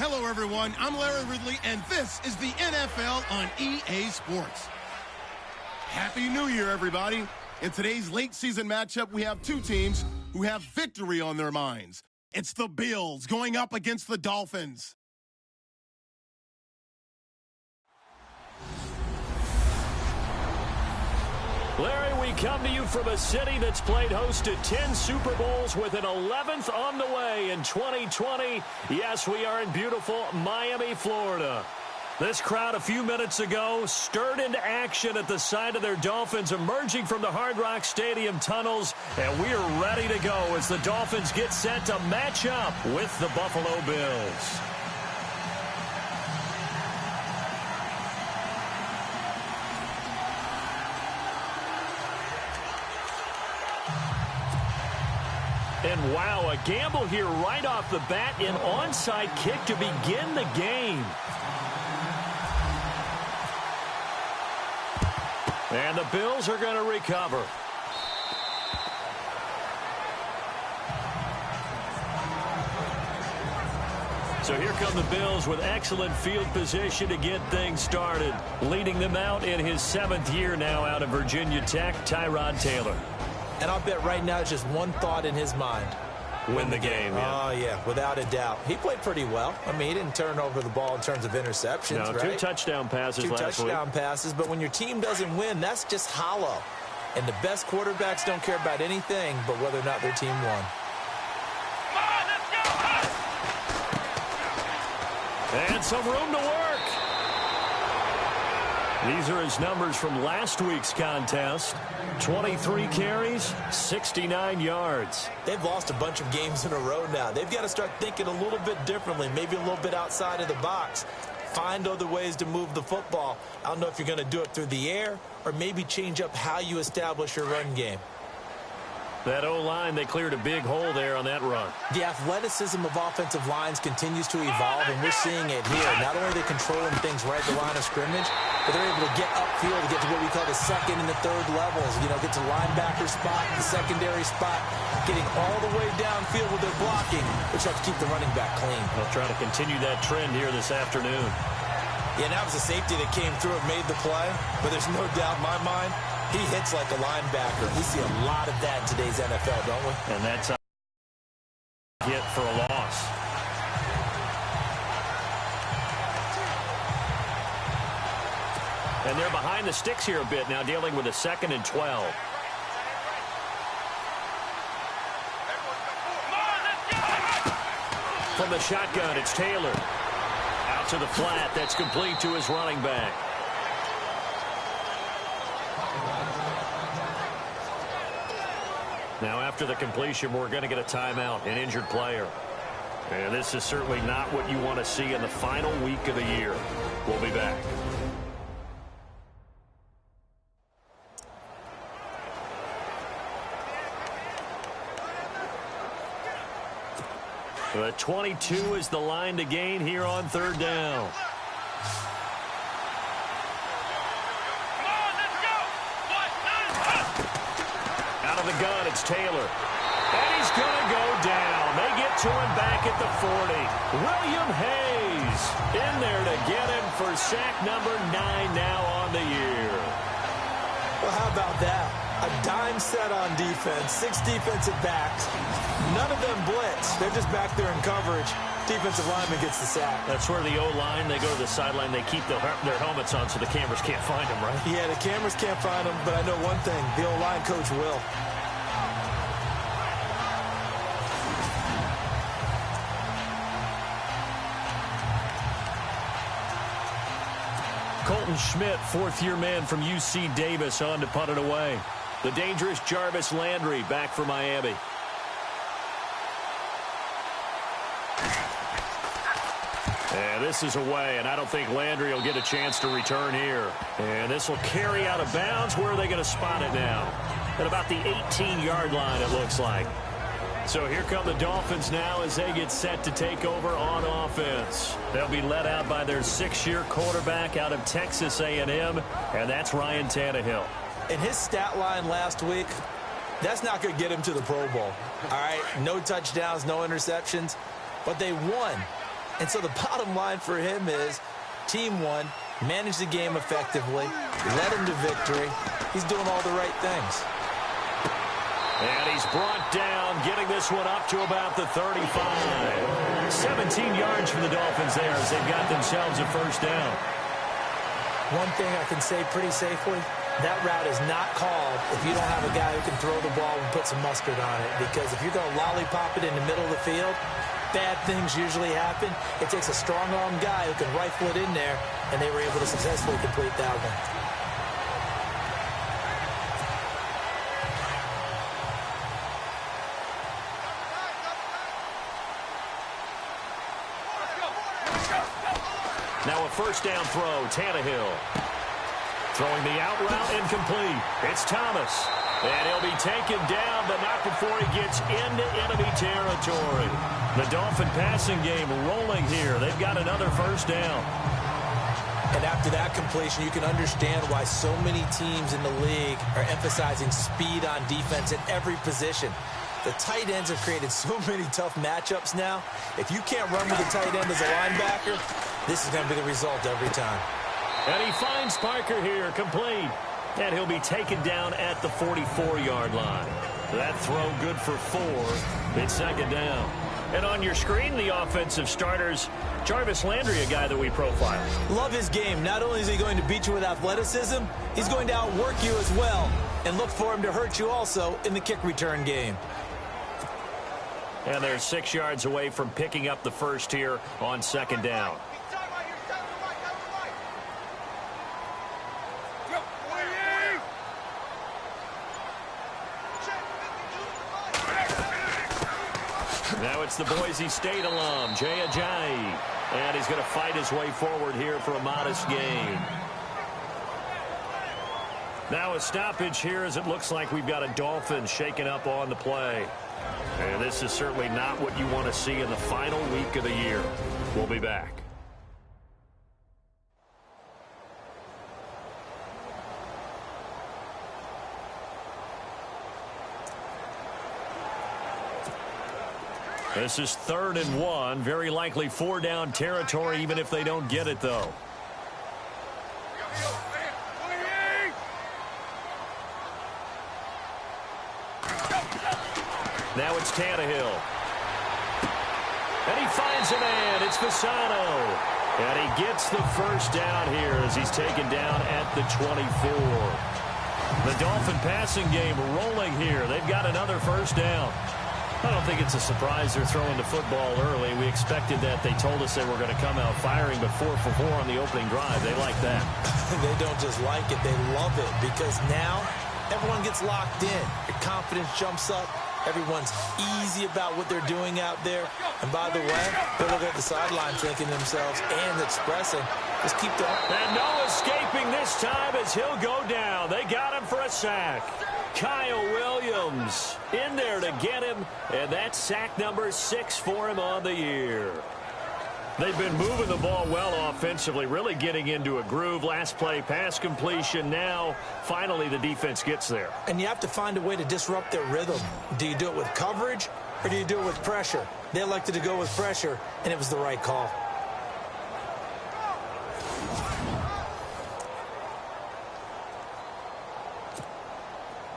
Hello, everyone. I'm Larry Ridley, and this is the NFL on EA Sports. Happy New Year, everybody. In today's late-season matchup, we have two teams who have victory on their minds. It's the Bills going up against the Dolphins. Larry, we come to you from a city that's played host to 10 Super Bowls with an 11th on the way in 2020. Yes, we are in beautiful Miami, Florida. This crowd a few minutes ago stirred into action at the sight of their Dolphins emerging from the Hard Rock Stadium tunnels, and we are ready to go as the Dolphins get set to match up with the Buffalo Bills. And wow, a gamble here right off the bat, an onside kick to begin the game. And the Bills are going to recover. So here come the Bills with excellent field position to get things started. Leading them out in his 7th year now out of Virginia Tech, Tyrod Taylor. And I'll bet right now just one thought in his mind. Win the game. Yeah. Oh, yeah, without a doubt. He played pretty well. I mean, he didn't turn over the ball in terms of interceptions, no, right? 2 touchdown passes last week. 2 touchdown passes, but when your team doesn't win, that's just hollow. And the best quarterbacks don't care about anything but whether or not their team won. And some room to work. These are his numbers from last week's contest. 23 carries, 69 yards. They've lost a bunch of games in a row now. They've got to start thinking a little bit differently, maybe a little bit outside of the box. Find other ways to move the football. I don't know if you're going to do it through the air or maybe change up how you establish your run game. That O-line, they cleared a big hole there on that run. The athleticism of offensive lines continues to evolve, and we're seeing it here. Not only are they controlling things right at the line of scrimmage, but they're able to get upfield to get to what we call the second and the third levels. You know, get to linebacker spot, the secondary spot, getting all the way downfield with their blocking, which helps keep the running back clean. They'll try to continue that trend here this afternoon. Yeah, that was a safety that came through and made the play, but there's no doubt in my mind, he hits like a linebacker. We see a lot of that in today's NFL, don't we? And that's a hit for a loss. And they're behind the sticks here a bit now, dealing with a 2nd and 12. From the shotgun, it's Taylor. Out to the flat. That's complete to his running back. Now, after the completion, we're going to get a timeout, an injured player. And this is certainly not what you want to see in the final week of the year. We'll be back. The 22 is the line to gain here on 3rd down. Out of the gun, it's Taylor. And he's going to go down. They get to him back at the 40. William Hayes in there to get him for sack number 9 now on the year. Well, how about that? A dime set on defense, 6 defensive backs. None of them blitz. They're just back there in coverage. Defensive lineman gets the sack. That's where the O-line, they go to the sideline, they keep their helmets on so the cameras can't find them, right? Yeah, the cameras can't find them, but I know one thing. The O-line coach will. Colton Schmidt, 4th-year man from UC Davis, on to punt it away. The dangerous Jarvis Landry back for Miami. And this is away, and I don't think Landry will get a chance to return here. And this will carry out of bounds. Where are they going to spot it now? At about the 18-yard line, it looks like. So here come the Dolphins now as they get set to take over on offense. They'll be led out by their 6-year quarterback out of Texas A&M, and that's Ryan Tannehill. And his stat line last week, that's not going to get him to the Pro Bowl. All right, no touchdowns, no interceptions, but they won. And so the bottom line for him is team won, managed the game effectively, led him to victory. He's doing all the right things. And he's brought down, getting this one up to about the 35. 17 yards for the Dolphins there as they've got themselves a first down. One thing I can say pretty safely, that route is not called if you don't have a guy who can throw the ball and put some mustard on it. Because if you're going to lollipop it in the middle of the field, bad things usually happen. It takes a strong-armed guy who can rifle it in there, and they were able to successfully complete that one. Now a first down throw, Tannehill. Throwing the out route incomplete. It's Thomas. And he'll be taken down, but not before he gets into enemy territory. The Dolphin passing game rolling here. They've got another first down. And after that completion, you can understand why so many teams in the league are emphasizing speed on defense at every position. The tight ends have created so many tough matchups now. If you can't run with the tight end as a linebacker, this is going to be the result every time. And he finds Parker here, complete. And he'll be taken down at the 44-yard line. That throw good for 4. It's second down. And on your screen, the offensive starters, Jarvis Landry, a guy that we profile. Love his game. Not only is he going to beat you with athleticism, he's going to outwork you as well. And look for him to hurt you also in the kick return game. And they're 6 yards away from picking up the first here on second down. Now it's the Boise State alum, Jay Ajayi. And he's going to fight his way forward here for a modest gain. Now a stoppage here as it looks like we've got a Dolphin shaken up on the play. And this is certainly not what you want to see in the final week of the year. We'll be back. This is 3rd and 1. Very likely 4-down territory, even if they don't get it, though. Now it's Tannehill. And he finds a man. It's Fasano. And he gets the first down here as he's taken down at the 24. The Dolphin passing game rolling here. They've got another first down. I don't think it's a surprise they're throwing the football early. We expected that. They told us they were going to come out firing, but 4 for 4 on the opening drive. They like that. They don't just like it. They love it because now everyone gets locked in. Your confidence jumps up. Everyone's easy about what they're doing out there. And by the way, they're looking at the sideline thinking to themselves and expressing, just keep going. And no escaping this time as he'll go down. They got him for a sack. Kyle Williams in there to get him, and that's sack number 6 for him on the year. They've been moving the ball well offensively, really getting into a groove. Last play, pass completion. Now, finally, the defense gets there. And you have to find a way to disrupt their rhythm. Do you do it with coverage, or do you do it with pressure? They elected to go with pressure, and it was the right call.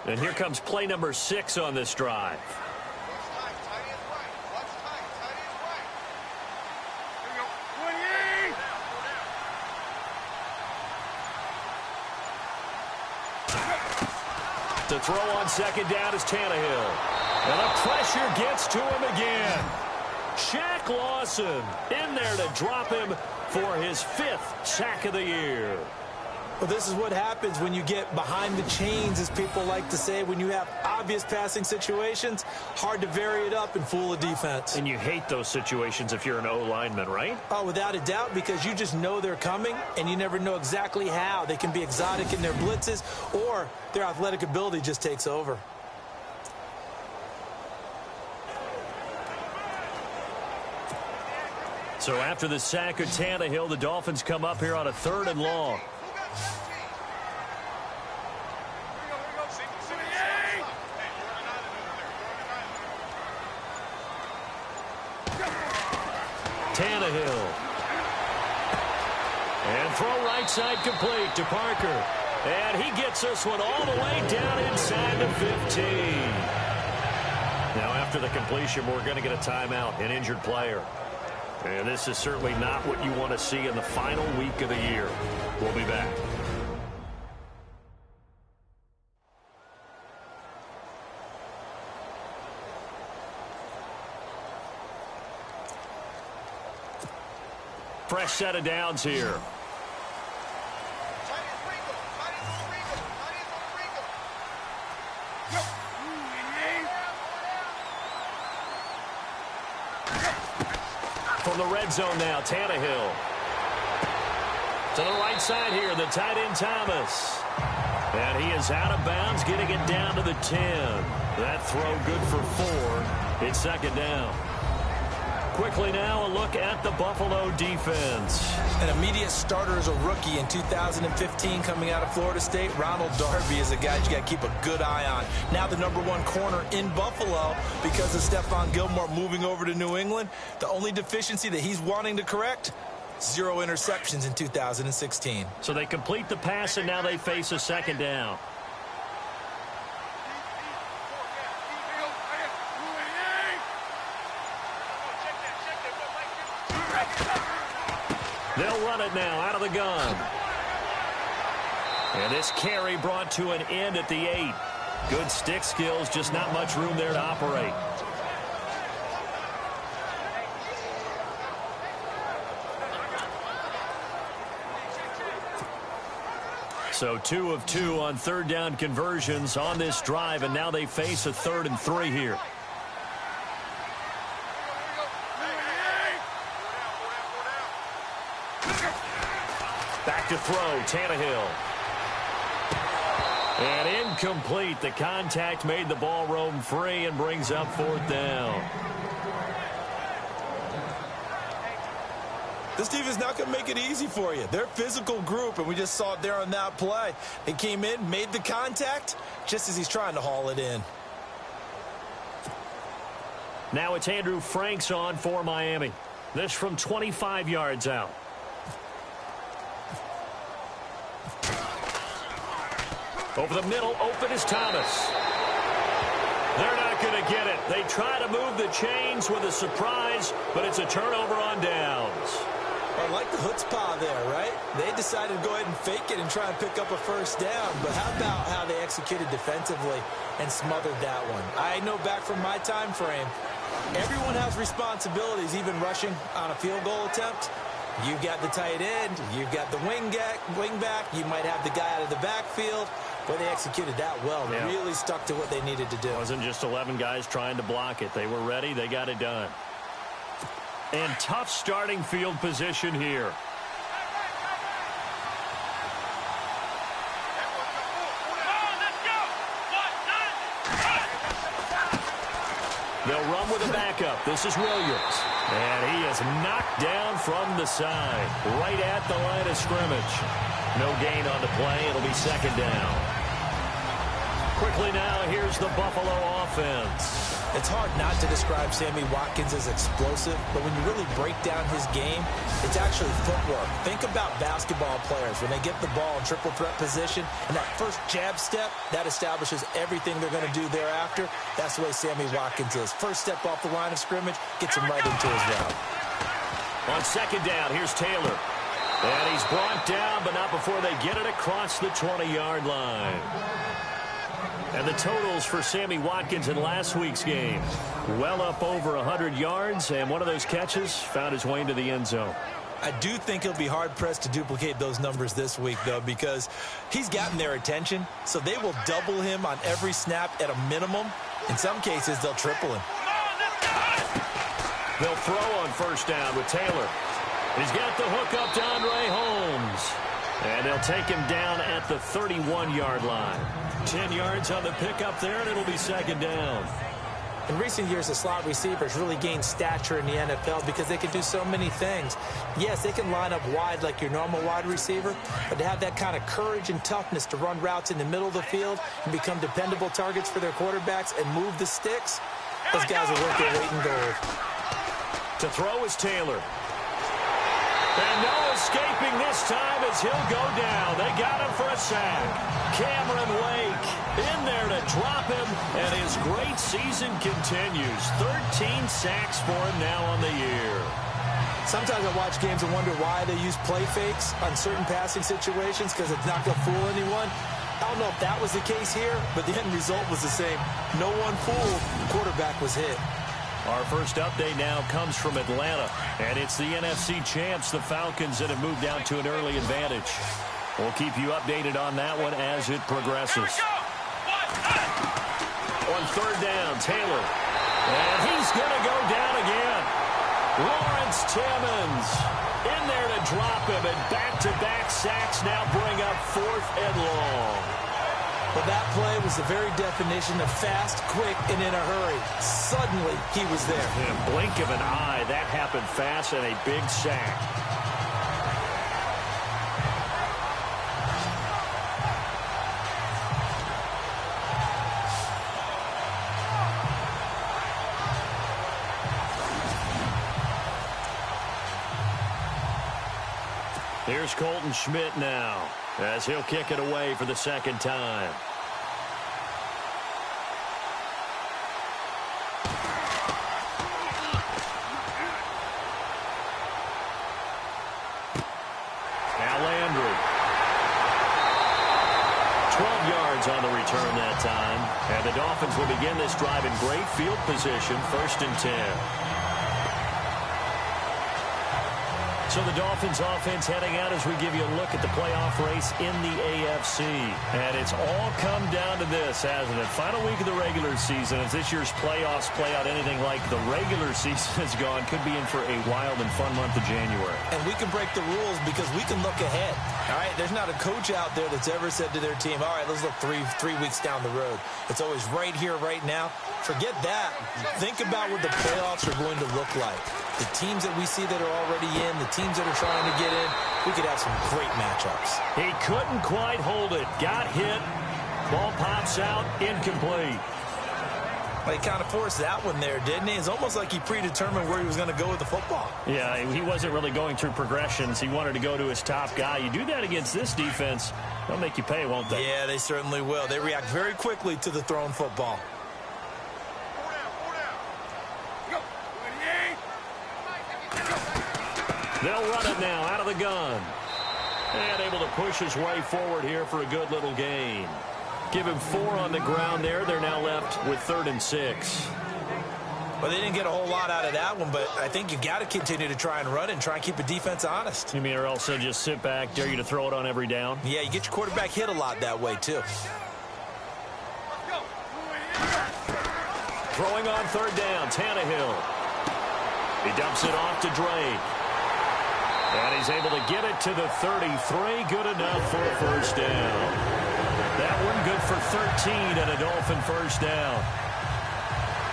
And here comes play number 6 on this drive. To throw on second down is Tannehill. And the pressure gets to him again. Shaq Lawson in there to drop him for his 5th sack of the year. Well, this is what happens when you get behind the chains, as people like to say. When you have obvious passing situations, hard to vary it up and fool a defense. And you hate those situations if you're an O-lineman, right? Oh, without a doubt, because you just know they're coming, and you never know exactly how. They can be exotic in their blitzes, or their athletic ability just takes over. So after the sack of Tannehill, the Dolphins come up here on a 3rd and long. Tannehill. And throw right side complete to Parker. And he gets this one all the way down inside the 15. Now, after the completion, we're going to get a timeout, an injured player. And this is certainly not what you want to see in the final week of the year. We'll be back. Fresh set of downs here. From the red zone now, Tannehill. To the right side here, the tight end Thomas. And he is out of bounds, getting it down to the 10. That throw good for 4. It's second down. Quickly now, a look at the Buffalo defense. An immediate starter as a rookie in 2015 coming out of Florida State. Ronald Darby is a guy you got to keep a good eye on. Now the #1 corner in Buffalo because of Stephon Gilmore moving over to New England. The only deficiency that he's wanting to correct, 0 interceptions in 2016. So they complete the pass, and now they face a second down. They'll run it now out of the gun. And this carry brought to an end at the 8. Good stick skills, just not much room there to operate. So 2 of 2 on third down conversions on this drive, and now they face a 3rd and 3 here. Back to throw, Tannehill. And incomplete. The contact made the ball roam free and brings up 4th down. This team is not going to make it easy for you. They're a physical group, and we just saw it there on that play. They came in, made the contact, just as he's trying to haul it in. Now it's Andrew Franks on for Miami. This from 25 yards out. Over the middle, open is Thomas. They're not going to get it. They try to move the chains with a surprise, but it's a turnover on downs. I like the chutzpah there, right? They decided to go ahead and fake it and try and pick up a first down. But how about how they executed defensively and smothered that one? I know back from my time frame, everyone has responsibilities, even rushing on a field goal attempt. You've got the tight end, you've got the wing back, you might have the guy out of the backfield. But they executed that well. They really stuck to what they needed to do. It wasn't just 11 guys trying to block it. They were ready. They got it done. And tough starting field position here. They'll run with a backup. This is Williams. And he is knocked down from the side, right at the line of scrimmage. No gain on the play. It'll be second down. Quickly now, here's the Buffalo offense. It's hard not to describe Sammy Watkins as explosive, but when you really break down his game, it's actually footwork. Think about basketball players. When they get the ball in triple threat position, and that first jab step, that establishes everything they're going to do thereafter. That's the way Sammy Watkins is. First step off the line of scrimmage, gets him right into his route. On second down, here's Taylor. And he's brought down, but not before they get it across the 20-yard line. And the totals for Sammy Watkins in last week's game, well up over 100 yards, and one of those catches found his way into the end zone. I do think he'll be hard-pressed to duplicate those numbers this week, though, because he's gotten their attention, so they will double him on every snap at a minimum. In some cases, they'll triple him. They'll throw on first down with Taylor. He's got the hook up to Andre Holmes. And they'll take him down at the 31-yard line. 10 yards on the pickup there, and it'll be second down. In recent years, the slot receivers really gained stature in the NFL because they can do so many things. Yes, they can line up wide like your normal wide receiver, but to have that kind of courage and toughness to run routes in the middle of the field and become dependable targets for their quarterbacks and move the sticks, those guys are worth their weight in gold. To throw is Taylor. And no escaping this time as he'll go down. They got him for a sack. Cameron Wake in there to drop him, and his great season continues. 13 sacks for him now on the year. Sometimes I watch games and wonder why they use play fakes on certain passing situations, because it's not going to fool anyone. I don't know if that was the case here, but the end result was the same. No one fooled. The quarterback was hit. Our first update now comes from Atlanta, and it's the NFC champs, the Falcons, that have moved out to an early advantage. We'll keep you updated on that one as it progresses. On third down, Taylor. And he's going to go down again. Lawrence Timmons in there to drop him, and back-to-back sacks now bring up 4th and long. Well, that play was the very definition of fast, quick, and in a hurry. Suddenly, he was there. In a blink of an eye, that happened fast, and a big sack. Here's Colton Schmidt now, as he'll kick it away for the second time. Now Landry. 12 yards on the return that time. And the Dolphins will begin this drive in great field position, 1st and 10. So the Dolphins offense heading out as we give you a look at the playoff race in the AFC. And it's all come down to this, hasn't it? Final week of the regular season. As this year's playoffs play out anything like the regular season has gone, could be in for a wild and fun month of January. And we can break the rules because we can look ahead. All right, there's not a coach out there that's ever said to their team, all right, let's look three weeks down the road. It's always right here, right now. Forget that. Think about what the playoffs are going to look like. The teams that we see that are already in, the teams that are trying to get in, we could have some great matchups. He couldn't quite hold it. Got hit. Ball pops out. Incomplete. Well, he kind of forced that one there, didn't he? It's almost like he predetermined where he was going to go with the football. Yeah, he wasn't really going through progressions. He wanted to go to his top guy. You do that against this defense, they'll make you pay, won't they? Yeah, they certainly will. They react very quickly to the thrown football. They'll run it now out of the gun. And able to push his way forward here for a good little gain. Give him 4 on the ground there. They're now left with 3rd and 6. Well, they didn't get a whole lot out of that one, but I think you've got to continue to try and run and try and keep the defense honest. You mean or else just sit back, dare you to throw it on every down? Yeah, you get your quarterback hit a lot that way, too. Throwing on 3rd down, Tannehill. He dumps it off to Drake. And he's able to get it to the 33. Good enough for a 1st down. That one good for 13 and a Dolphin 1st down.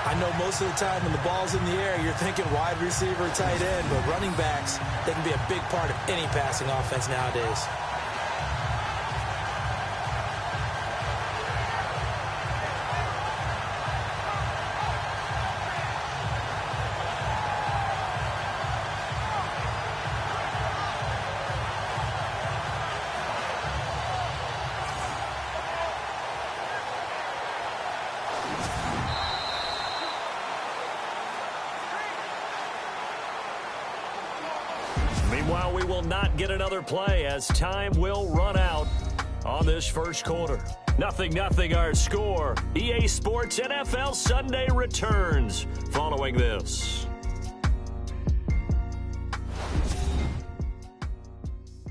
I know most of the time when the ball's in the air, you're thinking wide receiver, tight end, but running backs, they can be a big part of any passing offense nowadays. Meanwhile, we will not get another play as time will run out on this first quarter. 0-0 our score. EA Sports NFL Sunday returns following this.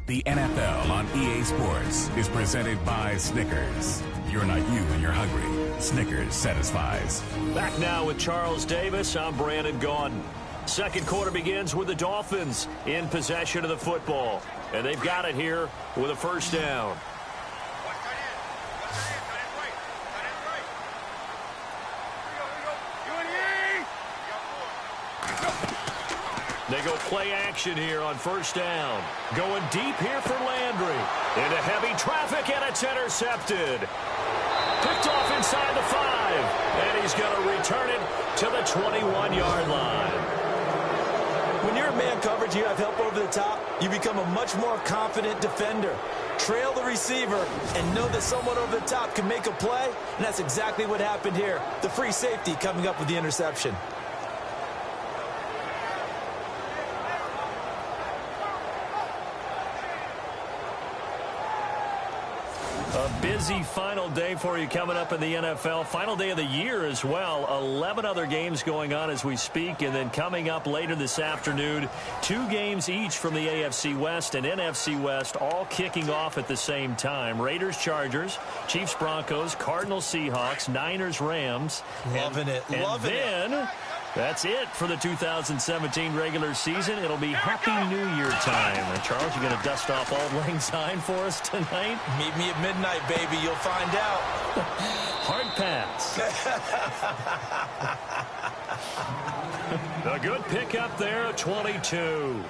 The NFL on EA Sports is presented by Snickers. You're not you when you're hungry. Snickers satisfies. Back now with Charles Davis. I'm Brandon Gaudin. Second quarter begins with the Dolphins in possession of the football. And they've got it here with a 1st down. They go play action here on 1st down. Going deep here for Landry. Into heavy traffic, and it's intercepted. Picked off inside the 5. And he's going to return it to the 21-yard line. When you're in man coverage, coverage, you have help over the top, you become a much more confident defender. Trail the receiver and know that someone over the top can make a play, and that's exactly what happened here. The free safety coming up with the interception. A busy final day for you coming up in the NFL. Final day of the year as well. 11 other games going on as we speak. And then coming up later this afternoon, 2 games each from the AFC West and NFC West, all kicking off at the same time. Raiders, Chargers, Chiefs, Broncos, Cardinals, Seahawks, Niners, Rams. Loving it. Loving it. That's it for the 2017 regular season. It'll be Happy New Year time. And Charles, you going to dust off Auld Lang Syne for us tonight? Meet me at midnight, baby. You'll find out. Hard pass. A good pickup there, 22.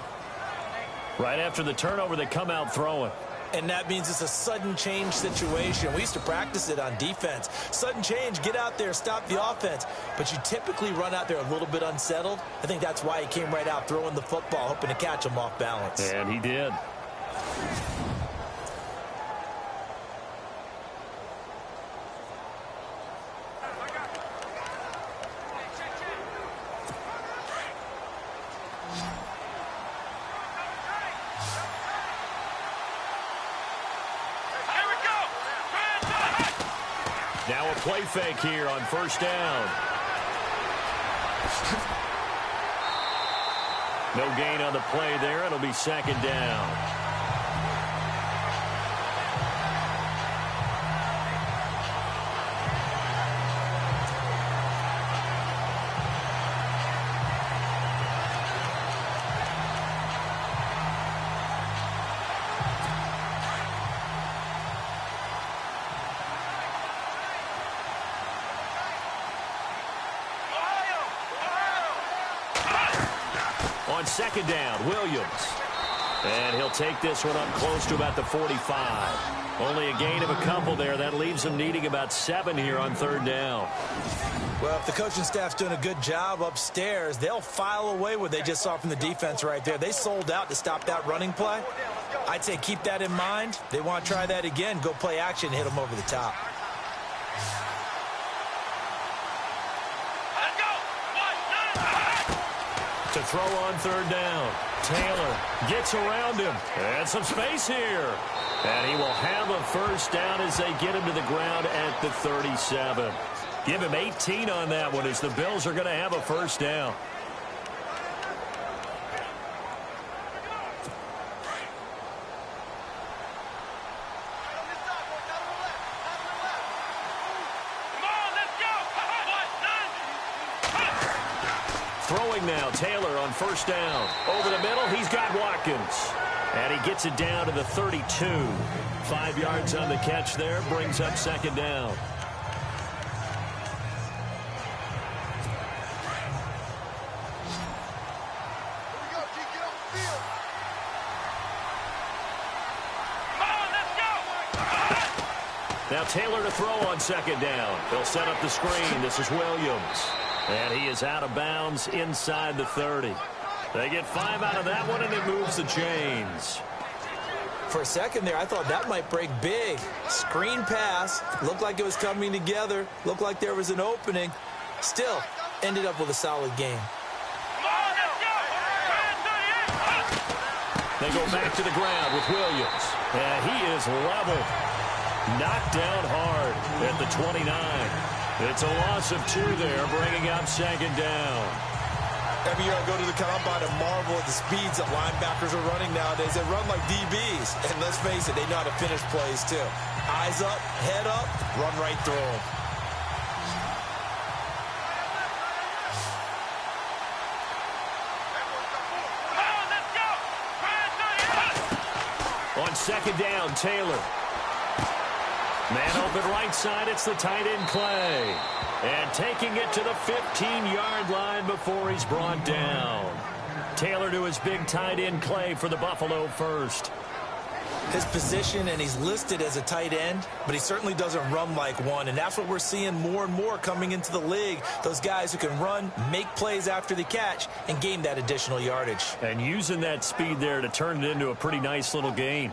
Right after the turnover, they come out throwing. And that means it's a sudden change situation. We used to practice it on defense. Sudden change, get out there, stop the offense. But you typically run out there a little bit unsettled. I think that's why he came right out throwing the football, hoping to catch him off balance. And he did. Now a play fake here on first down. No gain on the play there. It'll be second down. On second down, Williams. And he'll take this one up close to about the 45. Only a gain of a couple there. That leaves him needing about 7 here on third down. Well, if the coaching staff's doing a good job upstairs, they'll file away what they just saw from the defense right there. They sold out to stop that running play. I'd say keep that in mind. They want to try that again. Go play action, hit them over the top. To throw on third down. Taylor gets around him. And some space here. And he will have a first down as they get him to the ground at the 37. Give him 18 on that one as the Bills are going to have a first down. Throwing now, Taylor on first down. Over the middle, he's got Watkins. And he gets it down to the 32. 5 yards on the catch there, brings up second down. Now Taylor to throw on second down. They'll set up the screen. This is Williams. And he is out of bounds inside the 30. They get 5 out of that one, and it moves the chains. For a second there, I thought that might break big. Screen pass. Looked like it was coming together. Looked like there was an opening. Still, ended up with a solid game. They go back to the ground with Williams. And he is leveled. Knocked down hard at the 29. It's a loss of 2 there, bringing up second down. Every year I go to the combine and marvel at the speeds that linebackers are running nowadays. They run like DBs. And let's face it, they know how to finish plays too. Eyes up, head up, run right through them. On second down, Taylor. Man open right side, it's the tight end Clay. And taking it to the 15-yard line before he's brought down. Taylor to his big tight end Clay for the Buffalo first. his position, and he's listed as a tight end, but he certainly doesn't run like one, and that's what we're seeing more and more coming into the league. Those guys who can run, make plays after the catch, and gain that additional yardage. And using that speed there to turn it into a pretty nice little gain.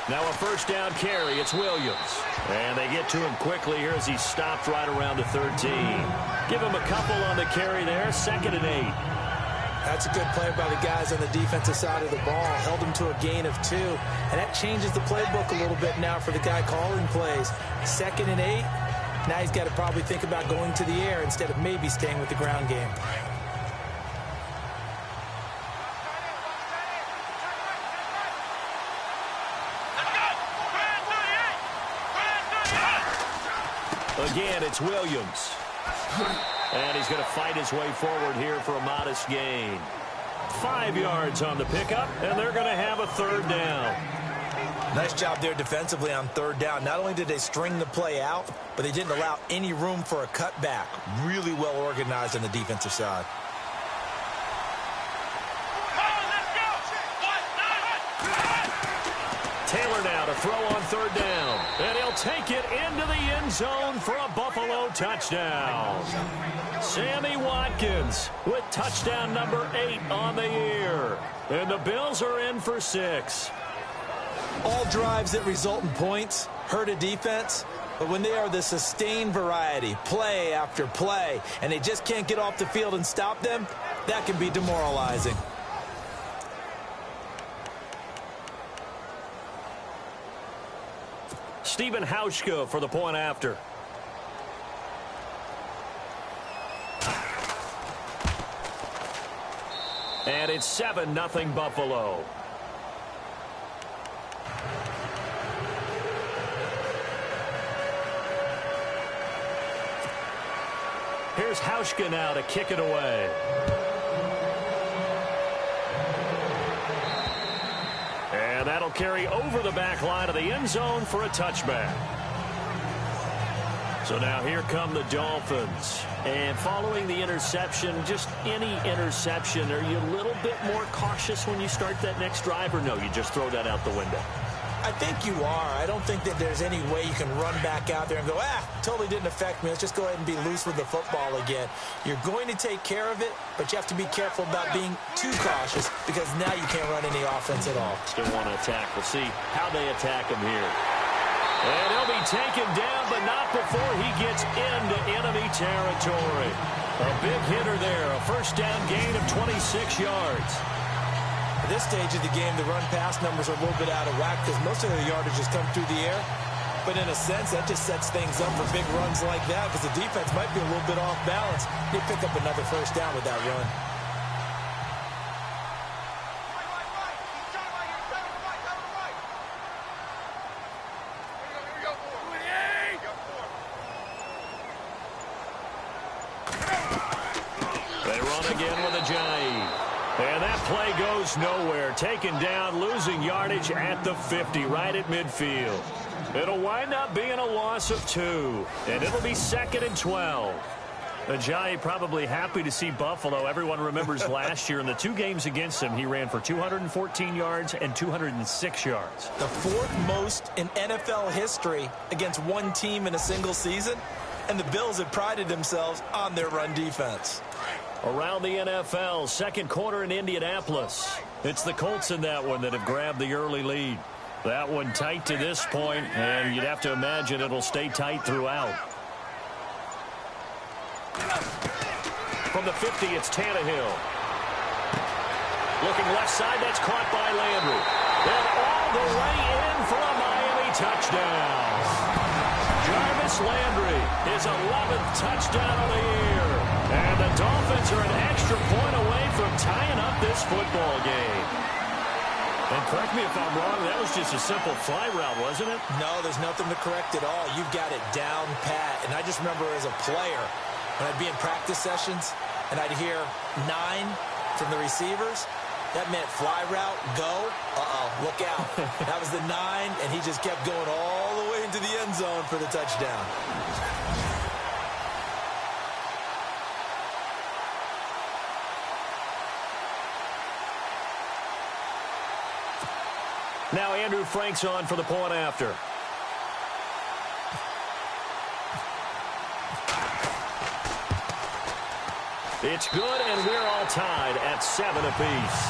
Now a first down carry. It's Williams. And they get to him quickly here as he stopped right around the 13. Give him a couple on the carry there. 2nd and 8. That's a good play by the guys on the defensive side of the ball. Held him to a gain of 2. And that changes the playbook a little bit now for the guy calling plays. 2nd and 8. Now he's got to probably think about going to the air instead of maybe staying with the ground game. Again, it's Williams. And he's going to fight his way forward here for a modest gain. 5 yards on the pickup, and they're going to have a 3rd down. Nice job there defensively on 3rd down. Not only did they string the play out, but they didn't allow any room for a cutback. Really well organized on the defensive side. Taylor now to throw on 3rd down. And he'll take it into the end zone for a Buffalo touchdown. Sammy Watkins with touchdown number 8 on the year. And the Bills are in for 6. All drives that result in points hurt a defense. But when they are the sustained variety, play after play, and they just can't get off the field and stop them, that can be demoralizing. Stephen Hauschka for the point after. And it's 7-0 Buffalo. Here's Hauschka now to kick it away. And that'll carry over the back line of the end zone for a touchback. So now here come the Dolphins. And following the interception, just any interception, are you a little bit more cautious when you start that next drive, or no, you just throw that out the window? I think you are. I don't think that there's any way you can run back out there and go, totally didn't affect me. Let's just go ahead and be loose with the football again. You're going to take care of it, but you have to be careful about being too cautious because now you can't run any offense at all. Still want to attack. We'll see how they attack him here. And he'll be taken down, but not before he gets into enemy territory. A big hitter there. A first down gain of 26 yards. At this stage of the game, the run-pass numbers are a little bit out of whack because most of the yardage has come through the air. But in a sense, that just sets things up for big runs like that because the defense might be a little bit off balance. They pick up another first down with that run. They run again with Ajayi. And that play goes nowhere. Taken down, losing yardage at the 50, right at midfield. It'll wind up being a loss of 2. And it'll be 2nd and 12. Ajayi probably happy to see Buffalo. Everyone remembers last year in the 2 games against him, he ran for 214 yards and 206 yards. The 4th most in NFL history against one team in a single season. And the Bills have prided themselves on their run defense. Around the NFL, second quarter in Indianapolis. It's the Colts in that one that have grabbed the early lead. That one tight to this point, and you'd have to imagine it'll stay tight throughout. From the 50, it's Tannehill. Looking left side, that's caught by Landry. And all the way in for a Miami touchdown. Jarvis Landry, his 11th touchdown of the year. And the Dolphins are an extra point away from tying up this football game. And correct me if I'm wrong, that was just a simple fly route, wasn't it? No, there's nothing to correct at all. You've got it down pat. And I just remember as a player, when I'd be in practice sessions and I'd hear 9 from the receivers, that meant fly route, go, look out. That was the 9, and he just kept going all the way into the end zone for the touchdown. Now Andrew Frank's on for the point after. It's good, and we're all tied at 7 apiece.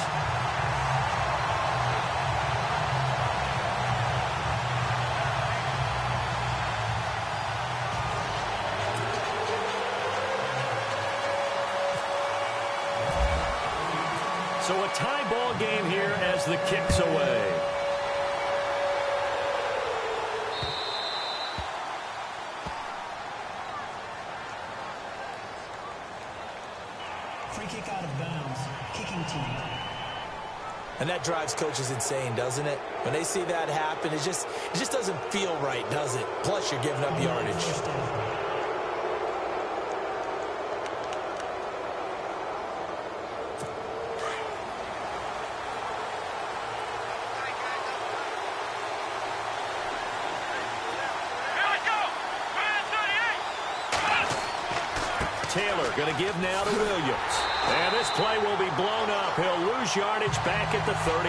So a tie ball game here as the kick's away. Free kick out of bounds. Kicking team. And that drives coaches insane, doesn't it? When they see that happen, it just doesn't feel right, does it? Plus, you're giving up yardage. Taylor going to give now to Williams. And this play will be blown up. He'll lose yardage back at the 38.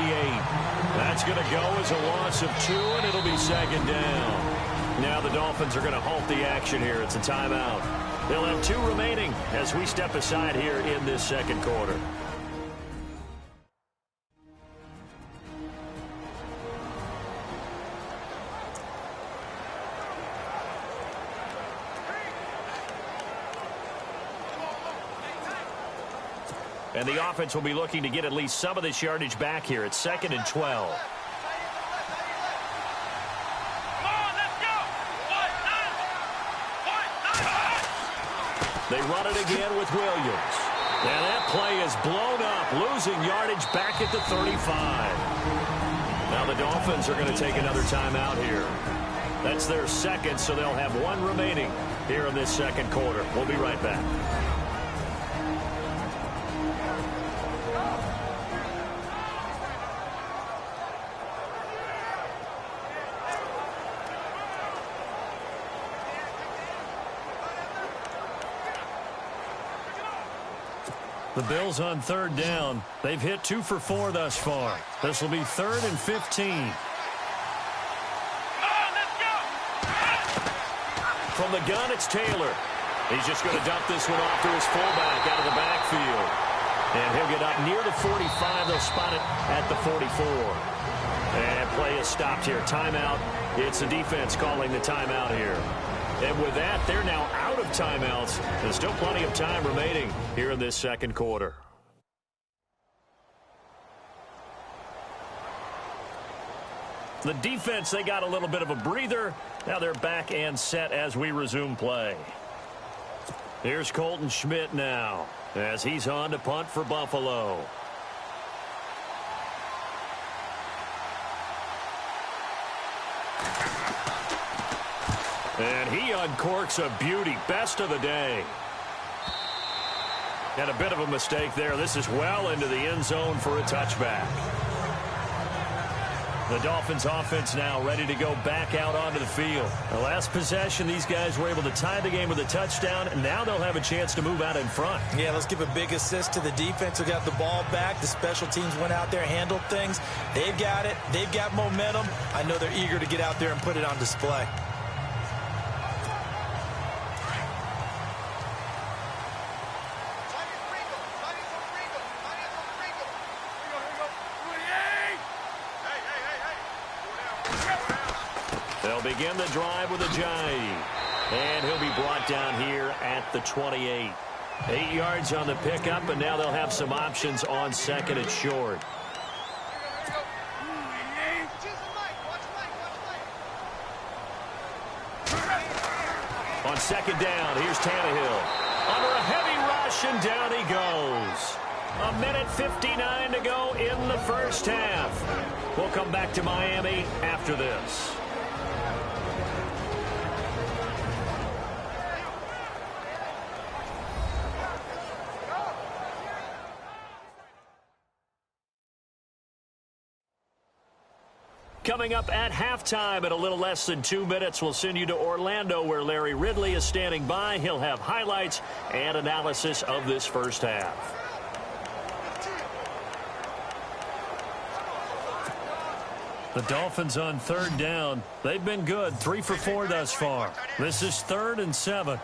That's going to go as a loss of 2, and it'll be second down. Now the Dolphins are going to halt the action here. It's a timeout. They'll have 2 remaining as we step aside here in this second quarter. And the offense will be looking to get at least some of this yardage back here. It's 2nd and 12. They run it again with Williams. And that play is blown up, losing yardage back at the 35. Now the Dolphins are going to take another timeout here. That's their second, so they'll have 1 remaining here in this second quarter. We'll be right back. The Bills on 3rd down. They've hit 2 for 4 thus far. This will be 3rd and 15. From the gun, it's Taylor. He's just going to dump this one off to his fullback out of the backfield. And he'll get up near the 45. They'll spot it at the 44. And play is stopped here. Timeout. It's the defense calling the timeout here. And with that, they're now out of timeouts. There's still plenty of time remaining here in this second quarter. The defense, they got a little bit of a breather. Now they're back and set as we resume play. Here's Colton Schmidt now as he's on to punt for Buffalo. And he uncorks a beauty. Best of the day. Had a bit of a mistake there. This is well into the end zone for a touchback. The Dolphins offense now ready to go back out onto the field. The last possession, these guys were able to tie the game with a touchdown, and now they'll have a chance to move out in front. Yeah, let's give a big assist to the defense who got the ball back. The special teams went out there, handled things. They've got it. They've got momentum. I know they're eager to get out there and put it on display. They'll begin the drive with a jive. And he'll be brought down here at the 28. 8 yards on the pickup, and now they'll have some options on 2nd and short. On 2nd down, here's Tannehill. Under a heavy rush, and down he goes. 1:59 to go in the first half. We'll come back to Miami after this. Coming up at halftime in a little less than 2 minutes, we'll send you to Orlando where Larry Ridley is standing by. He'll have highlights and analysis of this first half. The Dolphins on third down. They've been good, 3 for 4 thus far. This is 3rd and 7.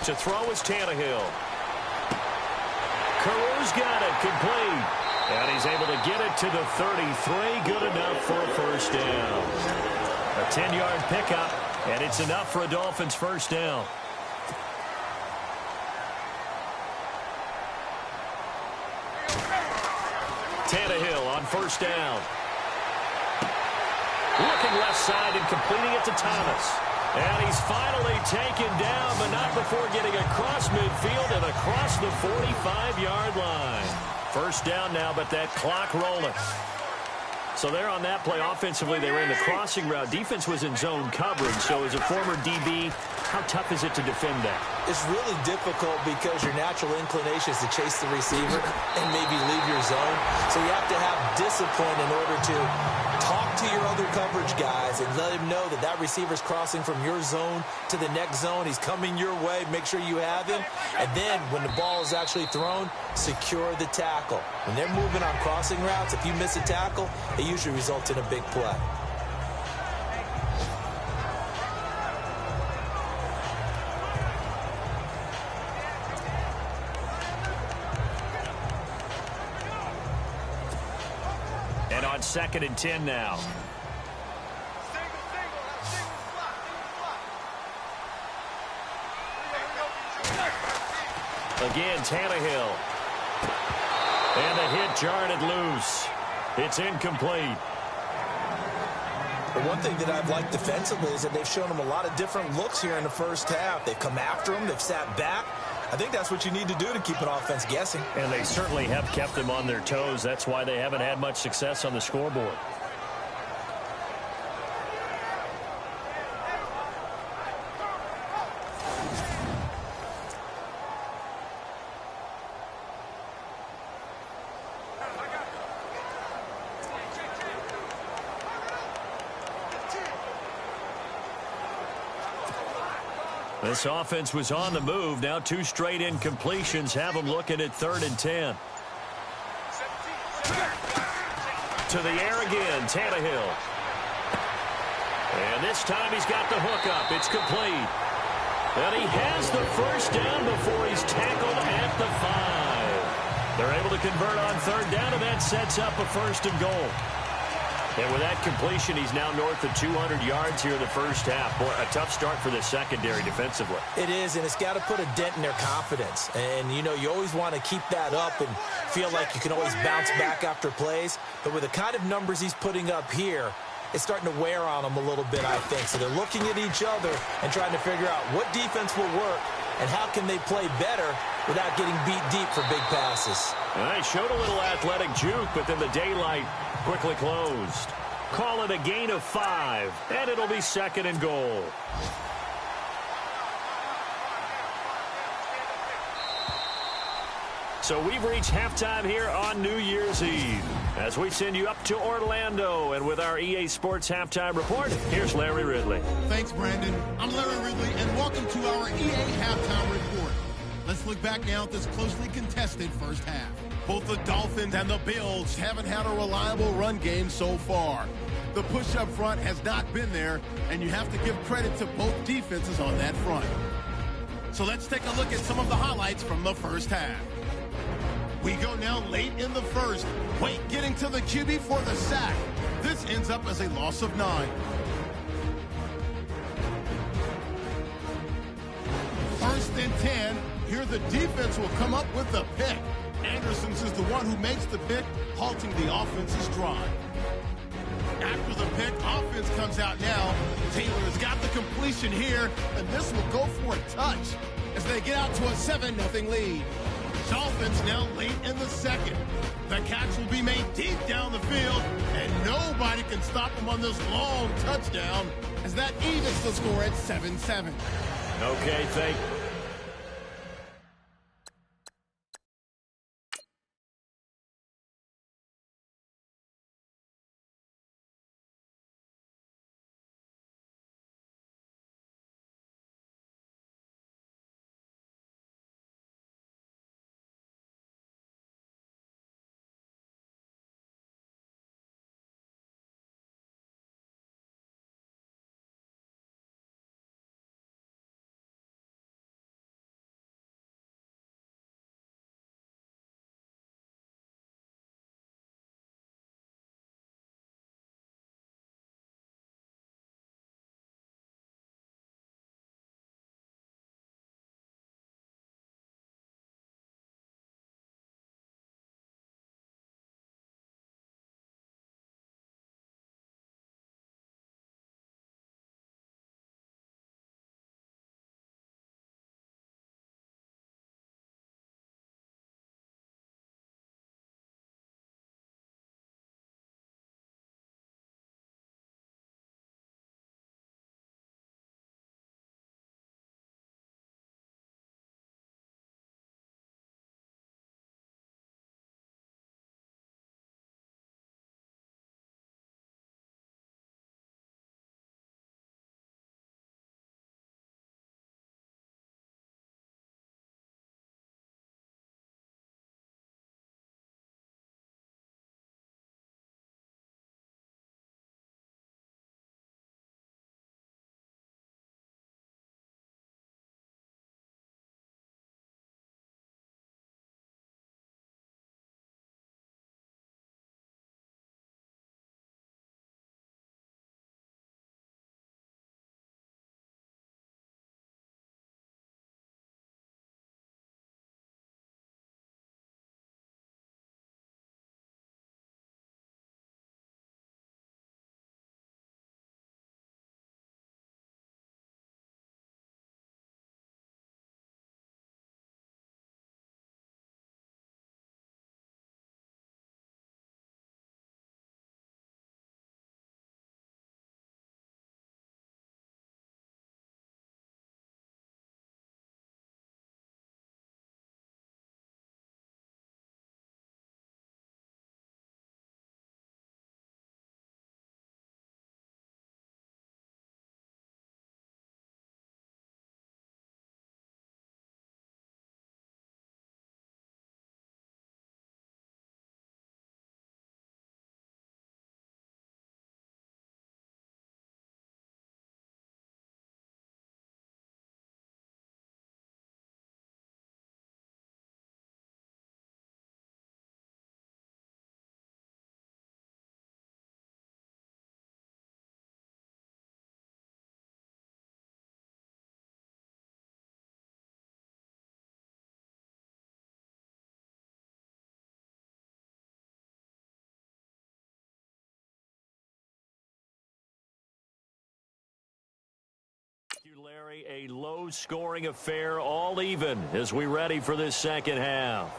To throw is Tannehill. Caru's got it, complete. And he's able to get it to the 33. Good enough for a first down. A 10-yard pickup, and it's enough for a Dolphins first down. Tannehill on first down. Looking left side and completing it to Thomas. And he's finally taken down, but not before getting across midfield and across the 45-yard line. First down now, but that clock rolling. So there on that play, offensively, they ran the crossing route. Defense was in zone coverage. So as a former DB, how tough is it to defend that? It's really difficult because your natural inclination is to chase the receiver and maybe leave your zone. So you have to have discipline in order to talk to your other coverage guys and let him know that that receiver's crossing from your zone to the next zone. He's coming your way. Make sure you have him. And then when the ball is actually thrown, secure the tackle. When they're moving on crossing routes, if you miss a tackle, it usually results in a big play. And on 2nd and 10 now. Again, Tannehill. And the hit jarred it loose. It's incomplete. The one thing that I've liked defensively is that they've shown him a lot of different looks here in the first half. They've come after him. They've sat back. I think that's what you need to do to keep an offense guessing. And they certainly have kept them on their toes. That's why they haven't had much success on the scoreboard. This offense was on the move. Now 2 straight incompletions have them looking at 3rd and 10. To the air again, Tannehill. And this time he's got the hook up. It's complete. And he has the first down before he's tackled at the 5. They're able to convert on 3rd down, and that sets up a 1st and goal. And with that completion, he's now north of 200 yards here in the first half. Boy, a tough start for the secondary defensively. It is, and it's got to put a dent in their confidence. And, you know, you always want to keep that up and feel like you can always bounce back after plays. But with the kind of numbers he's putting up here, it's starting to wear on them a little bit, I think. So they're looking at each other and trying to figure out what defense will work and how can they play better without getting beat deep for big passes. They showed a little athletic juke, but then the daylight quickly closed. Call it a gain of 5, and it'll be 2nd and goal. So we've reached halftime here on New Year's Eve. As we send you up to Orlando, and with our EA Sports Halftime Report, here's Larry Ridley. Thanks, Brandon. I'm Larry Ridley, and welcome to our EA Halftime Report. Let's look back now at this closely contested first half. Both the Dolphins and the Bills haven't had a reliable run game so far. The push up front has not been there, and you have to give credit to both defenses on that front. So let's take a look at some of the highlights from the first half. We go now late in the first. Wait getting to the QB for the sack. This ends up as a loss of 9. 1st and 10. Here the defense will come up with the pick. Anderson's is the one who makes the pick, halting the offense's drive. After the pick, offense comes out now. Taylor's got the completion here, and this will go for a touch as they get out to a 7-0 lead. Dolphins now late in the second. The catch will be made deep down the field, and nobody can stop him on this long touchdown as that evens the score at 7-7. Okay, thank you. Thank you, Larry. A low-scoring affair, all even, as we ready for this second half.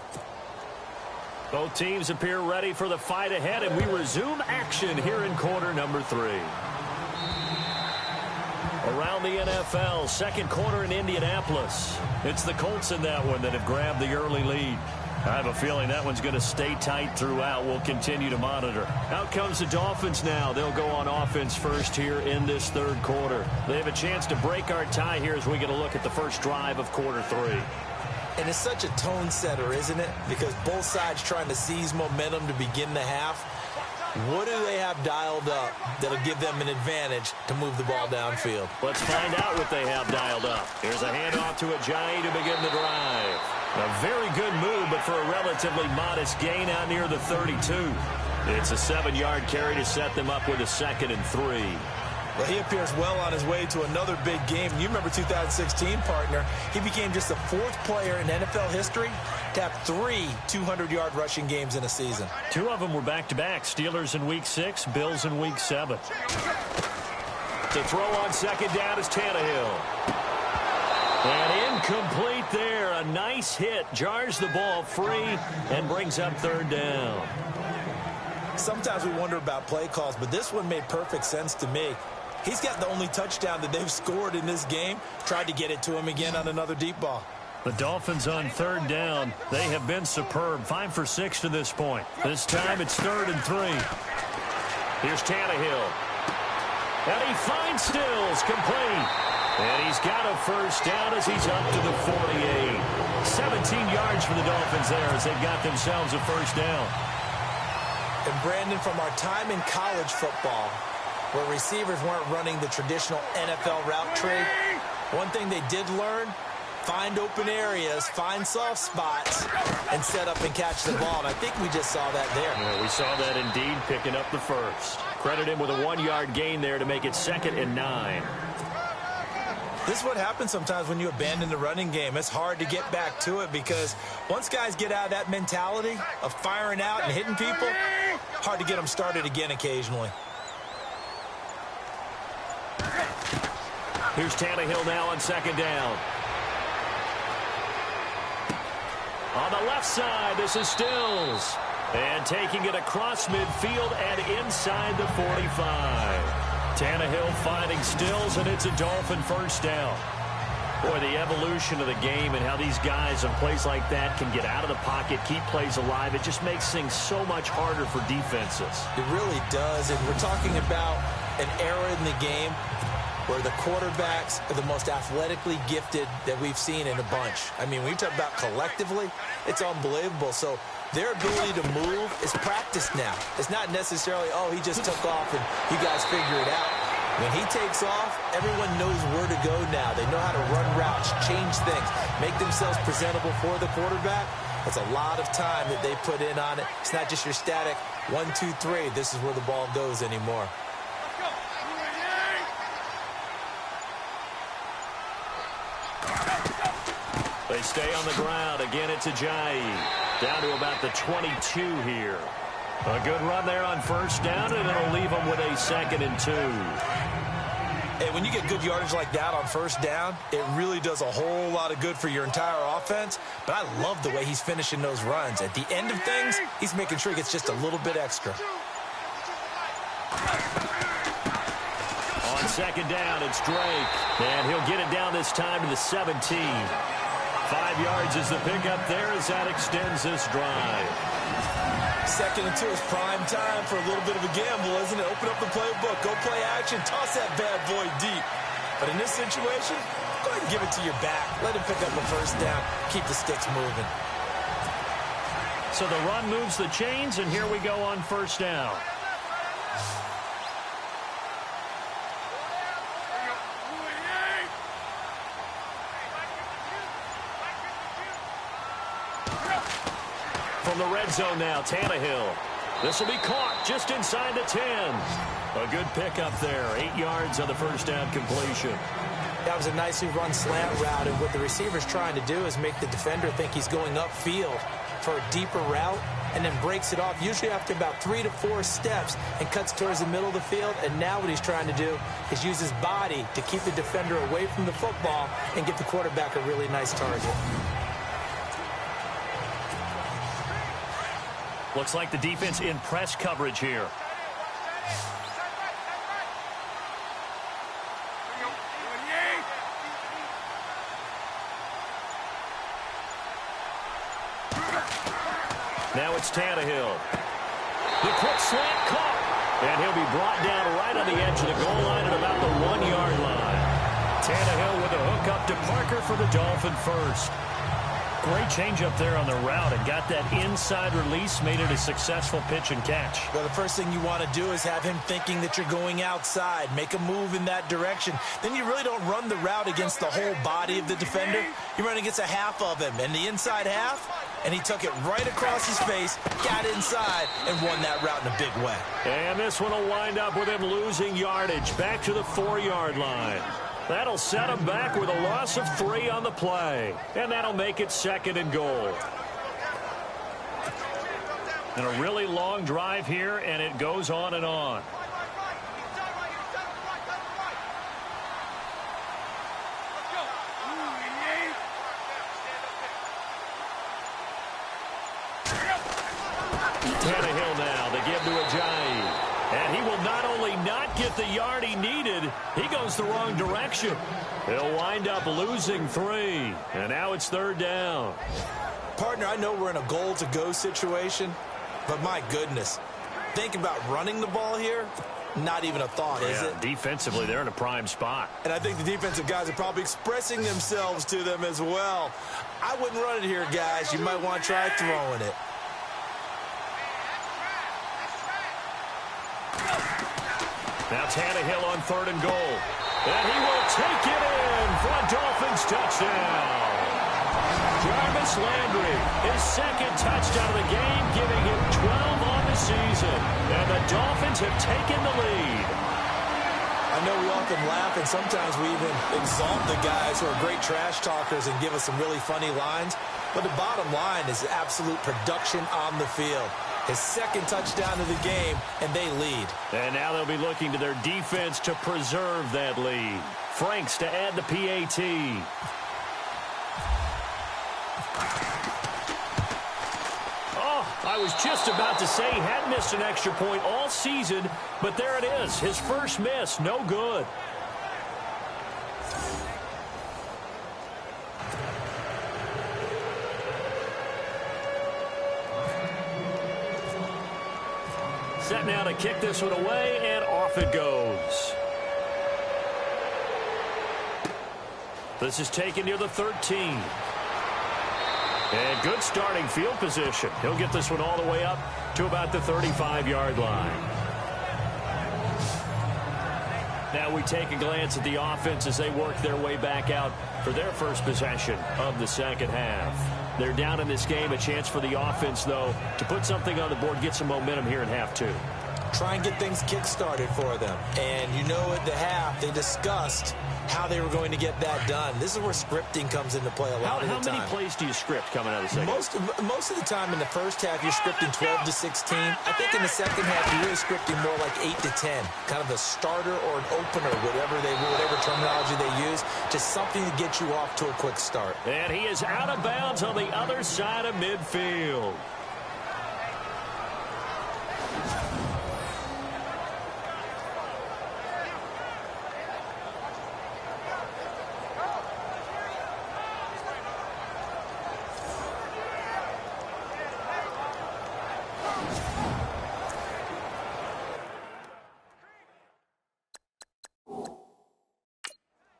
Both teams appear ready for the fight ahead, and we resume action here in quarter number 3. Around the NFL, second quarter in Indianapolis. It's the Colts in that one that have grabbed the early lead. I have a feeling that one's going to stay tight throughout. We'll continue to monitor. Out comes the Dolphins now. They'll go on offense first here in this third quarter. They have a chance to break our tie here as we get a look at the first drive of quarter 3. And it's such a tone setter, isn't it? Because both sides trying to seize momentum to begin the half. What do they have dialed up that'll give them an advantage to move the ball downfield? Let's find out what they have dialed up. Here's a handoff to Ajayi to begin the drive. A very good move, but for a relatively modest gain out near the 32. It's a 7-yard carry to set them up with a 2nd and 3. Well, he appears well on his way to another big game. You remember 2016, partner. He became just the 4th player in NFL history to have 3 200-yard rushing games in a season. 2 of them were back-to-back. Steelers in Week 6, Bills in Week 7. To throw on second down is Tannehill. And incomplete there. a nice hit, jars the ball free, and brings up third down. Sometimes we wonder about play calls, but this one made perfect sense to me. He's got the only touchdown that they've scored in this game. Tried to get it to him again on another deep ball. The Dolphins on third down. They have been superb. 5 for 6 to this point. This time it's 3rd and 3. Here's Tannehill. And he finds Stills complete. And he's got a first down as he's up to the 48. 17 yards for the Dolphins there as they've got themselves a first down. And Brandon, from our time in college football, where receivers weren't running the traditional NFL route tree, one thing they did learn, find open areas, find soft spots, and set up and catch the ball. And I think we just saw that there. Yeah, we saw that indeed, picking up the first. Credit him with a 1-yard gain there to make it 2nd and 9. This is what happens sometimes when you abandon the running game. It's hard to get back to it because once guys get out of that mentality of firing out and hitting people, hard to get them started again occasionally. Here's Tannehill now on 2nd down. On the left side, this is Stills. And taking it across midfield and inside the 45. Tannehill finding Stills, and it's a Dolphin first down. Boy, the evolution of the game and how these guys in plays like that can get out of the pocket, keep plays alive, it just makes things so much harder for defenses. It really does, and we're talking about an era in the game where the quarterbacks are the most athletically gifted that we've seen in a bunch. I mean, when you talk about collectively, it's unbelievable. So their ability to move is practiced now. It's not necessarily, oh, he just took off and you guys figure it out. When he takes off, everyone knows where to go now. They know how to run routes, change things, make themselves presentable for the quarterback. That's a lot of time that they put in on it. It's not just your static 1, 2, 3. This is where the ball goes anymore. They stay on the ground. Again, it's Ajayi. Down to about the 22 here. A good run there on first down, and it'll leave them with a 2nd and 2. Hey, when you get good yardage like that on first down, it really does a whole lot of good for your entire offense. But I love the way he's finishing those runs. At the end of things, he's making sure he gets just a little bit extra. On 2nd down, it's Drake. And he'll get it down this time to the 17. 5 yards is the pickup there as that extends this drive. 2nd and 2 is prime time for a little bit of a gamble, isn't it? Open up the playbook, go play action, toss that bad boy deep. But in this situation, go ahead and give it to your back. Let him pick up the first down. Keep the sticks moving. So the run moves the chains, and here we go on first down. From the red zone now, Tannehill. This will be caught just inside the 10. A good pickup there. 8 yards on the first down completion. That was a nicely run slant route, and what the receiver's trying to do is make the defender think he's going upfield for a deeper route and then breaks it off, usually after about 3 to 4 steps, and cuts towards the middle of the field. And now what he's trying to do is use his body to keep the defender away from the football and give the quarterback a really nice target. Looks like the defense in press coverage here. Now it's Tannehill. The quick slant caught. And he'll be brought down right on the edge of the goal line at about the 1-yard line. Tannehill with a hook up to Parker for the Dolphin first. Great change up there on the route and got that inside release, made it a successful pitch and catch. Well, the first thing you want to do is have him thinking that you're going outside, make a move in that direction. Then you really don't run the route against the whole body of the defender. You run against a half of him, and the inside half, and he took it right across his face, got inside, and won that route in a big way. And this one will wind up with him losing yardage back to the 4-yard line. That'll set him back with a loss of 3 on the play. And that'll make it 2nd and goal. And a really long drive here, and it goes on and on. Tannehill now. They give to Ajayi. And he will not only not get the yard he needed, he goes the wrong direction. He'll wind up losing 3. And now it's 3rd down. Partner, I know we're in a goal-to-go situation, but my goodness, think about running the ball here. Not even a thought, is it? Defensively, they're in a prime spot. And I think the defensive guys are probably expressing themselves to them as well. I wouldn't run it here, guys. You might want to try throwing it. Now Tannehill on 3rd and goal. And he will take it in for a Dolphins touchdown. Jarvis Landry, his 2nd touchdown of the game, giving him 12 on the season. And the Dolphins have taken the lead. I know we often laugh, and sometimes we even exalt the guys who are great trash talkers and give us some really funny lines. But the bottom line is absolute production on the field. His 2nd touchdown of the game, and they lead. And now they'll be looking to their defense to preserve that lead. Franks to add the PAT. I was just about to say he hadn't missed an extra point all season, but there it is. His first miss, no good. Set now to kick this one away, and off it goes. This is taken near the 13. And good starting field position. He'll get this one all the way up to about the 35-yard line. Now we take a glance at the offense as they work their way back out for their first possession of the 2nd half. They're down in this game. A chance for the offense, though, to put something on the board, get some momentum here in half 2. Try and get things kick-started for them. And you know at the half, they discussed how they were going to get that done. This is where scripting comes into play a lot of the time. How many plays do you script coming out of the second? Most of the time in the first half, you're scripting 12 to 16. I think in the second half, you're really scripting more like 8 to 10. Kind of a starter or an opener, whatever terminology they use, just something to get you off to a quick start. And he is out of bounds on the other side of midfield.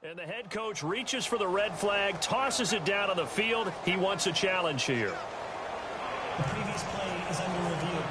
And the head coach reaches for the red flag, tosses it down on the field. He wants a challenge here. The previous play is under review.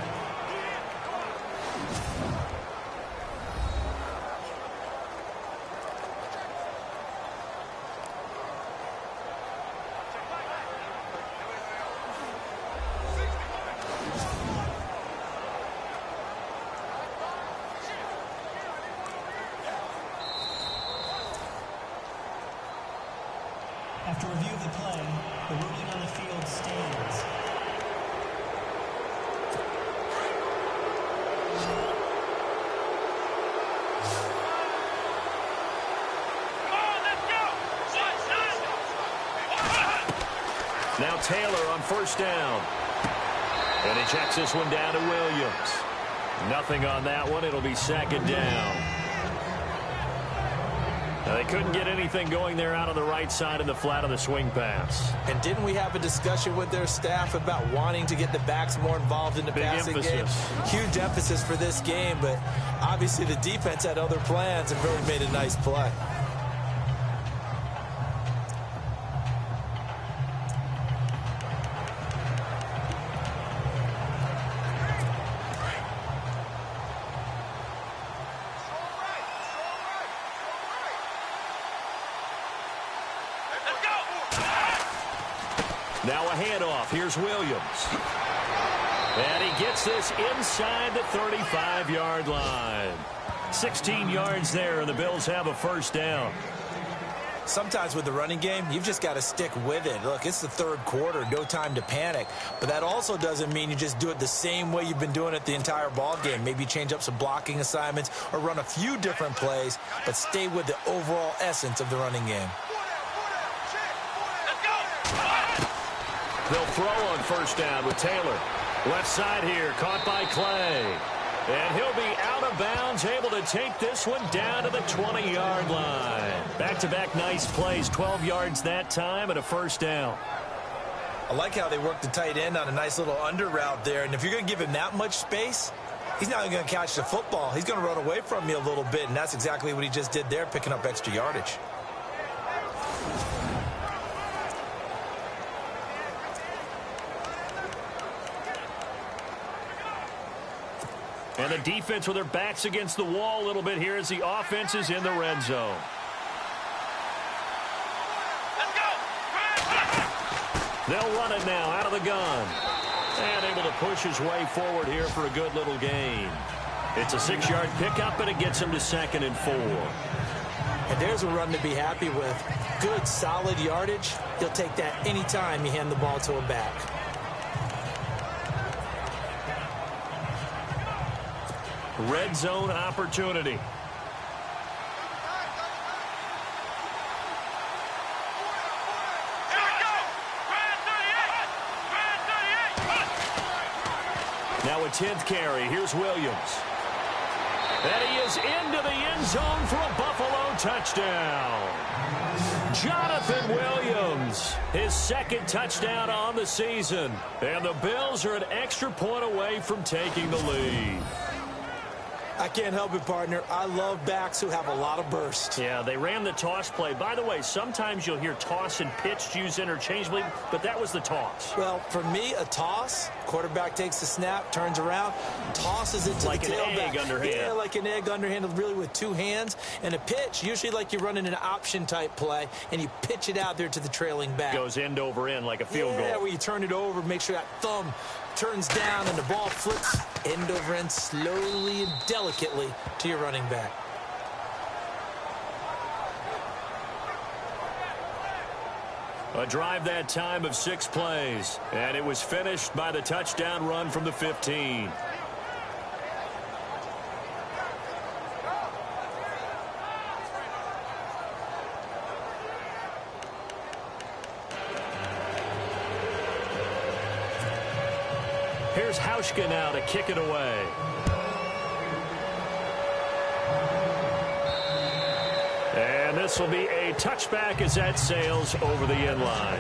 After review of the play, the ruling on the field stands. Now Taylor on 1st down. And he checks this one down to Williams. Nothing on that one. It'll be 2nd down. Now, they couldn't get anything going there out on the right side of the flat of the swing pass. And didn't we have a discussion with their staff about wanting to get the backs more involved in the passing game? Huge emphasis for this game, but obviously the defense had other plans and really made a nice play. Now a handoff. Here's Williams. And he gets this inside the 35-yard line. 16 yards there, and the Bills have a 1st down. Sometimes with the running game, you've just got to stick with it. Look, it's the 3rd quarter, no time to panic. But that also doesn't mean you just do it the same way you've been doing it the entire ball game. Maybe change up some blocking assignments or run a few different plays, but stay with the overall essence of the running game. They'll throw on 1st down with Taylor. Left side here, caught by Clay. And he'll be out of bounds, able to take this one down to the 20-yard line. Back-to-back nice plays, 12 yards that time and a first down. I like how they work the tight end on a nice little under route there. And if you're going to give him that much space, he's not going to catch the football. He's going to run away from you a little bit, and that's exactly what he just did there, picking up extra yardage. And the defense with their backs against the wall a little bit here as the offense is in the red zone. They'll run it now out of the gun. And able to push his way forward here for a good little gain. It's a 6-yard pickup, and it gets him to 2nd and 4. And there's a run to be happy with. Good, solid yardage. He'll take that anytime you hand the ball to him back. Red zone opportunity. Now a 10th carry. Here's Williams. And he is into the end zone for a Buffalo touchdown. Jonathan Williams, his 2nd touchdown on the season. And the Bills are an extra point away from taking the lead. I can't help it, partner. I love backs who have a lot of burst. Yeah, they ran the toss play. By the way, sometimes you'll hear toss and pitch used interchangeably, but that was the toss. Well, for me, a toss, quarterback takes the snap, turns around, tosses it to like the tailback. Like an egg underhand. Yeah, like an egg underhand, really with 2 hands. And a pitch, usually like you're running an option-type play, and you pitch it out there to the trailing back. Goes end over end like a field goal. Yeah, where you turn it over, make sure that thumb turns down, and the ball flips end over end slowly and delicately to your running back. A drive that time of 6 plays, and it was finished by the touchdown run from the 15. Here's Hauschka now to kick it away. And this will be a touchback as that sails over the end line.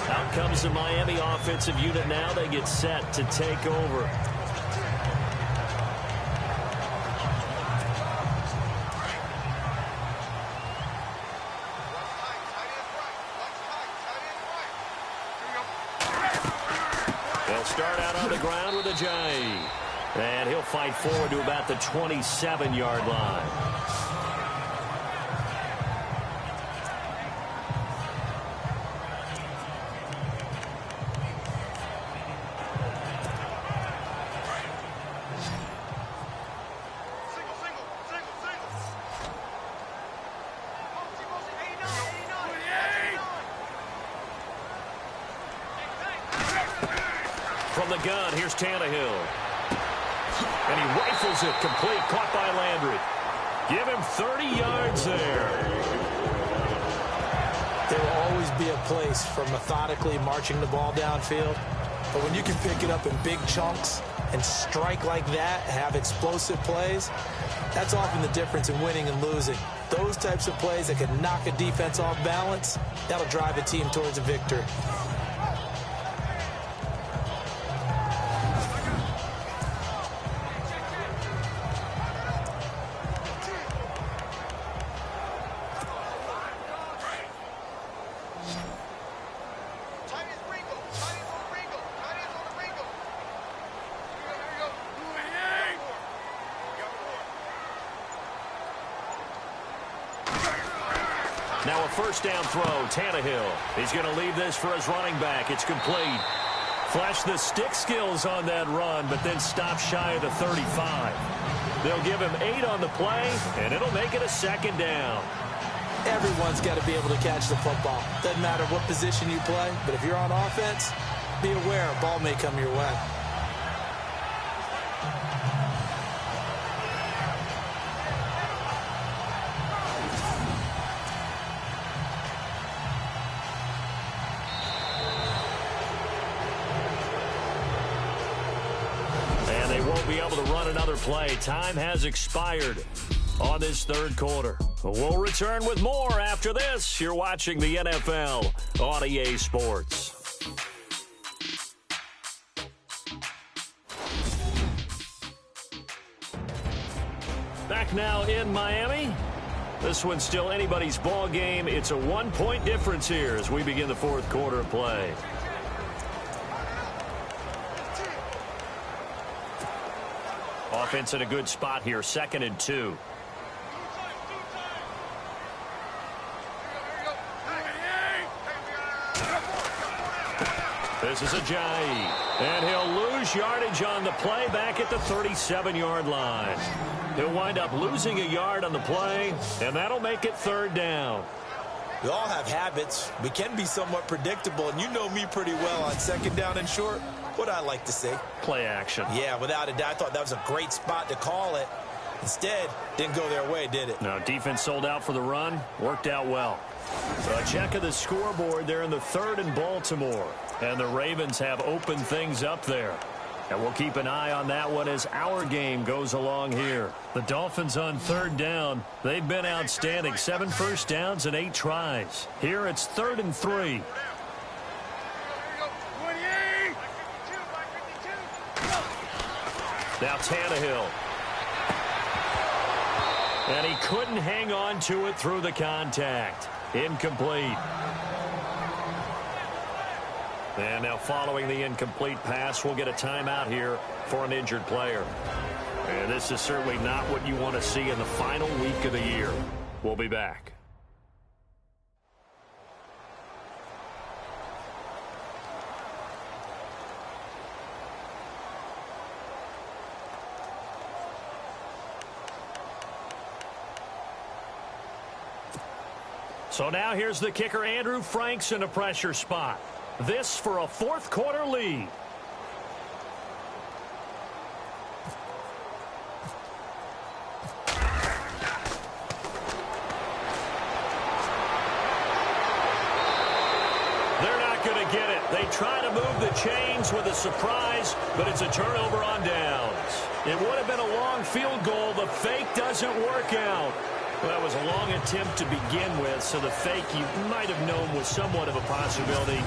Out comes the Miami offensive unit now. They get set to take over. They'll start out on the ground with Ajayi. And he'll fight forward to about the 27-yard line. From the gun, here's Tannehill. And he rifles it complete, caught by Landry. Give him 30 yards there. There will always be a place for methodically marching the ball downfield. But when you can pick it up in big chunks and strike like that, have explosive plays, that's often the difference in winning and losing. Those types of plays that can knock a defense off balance, that'll drive a team towards a victory. Now a first down throw, Tannehill. He's going to leave this for his running back. It's complete. Flash the stick skills on that run, but then stop shy of the 35. They'll give him 8 on the play, and it'll make it a second down. Everyone's got to be able to catch the football. Doesn't matter what position you play, but if you're on offense, be aware a ball may come your way. won't be able to run another play. Time has expired on this third quarter. We'll return with more after this. You're watching the NFL on EA Sports. Back now in Miami. This one's still anybody's ball game. It's a 1-point difference here as we begin the fourth quarter of play. Offense in a good spot here, 2nd and 2. This is Ajayi, and he'll lose yardage on the play back at the 37-yard line. He'll wind up losing a yard on the play, and that'll make it 3rd down. We all have habits. We can be somewhat predictable, and you know me pretty well on 2nd down and short. What I like to say. Play action. Yeah, without a doubt. I thought that was a great spot to call it. Instead, didn't go their way, did it? No, defense sold out for the run. Worked out well. So a check of the scoreboard there in the 3rd and Baltimore. And the Ravens have opened things up there. And we'll keep an eye on that one as our game goes along here. The Dolphins on 3rd down. They've been outstanding. 7 first downs and 8 tries. Here it's 3rd and 3. Now Tannehill. And he couldn't hang on to it through the contact. Incomplete. And now following the incomplete pass, we'll get a timeout here for an injured player. And this is certainly not what you want to see in the final week of the year. We'll be back. So now here's the kicker, Andrew Franks, in a pressure spot. This for a fourth quarter lead. They're not going to get it. They try to move the chains with a surprise, but it's a turnover on downs. It would have been a long field goal. The fake doesn't work out. Well, that was a long attempt to begin with, so the fake you might have known was somewhat of a possibility.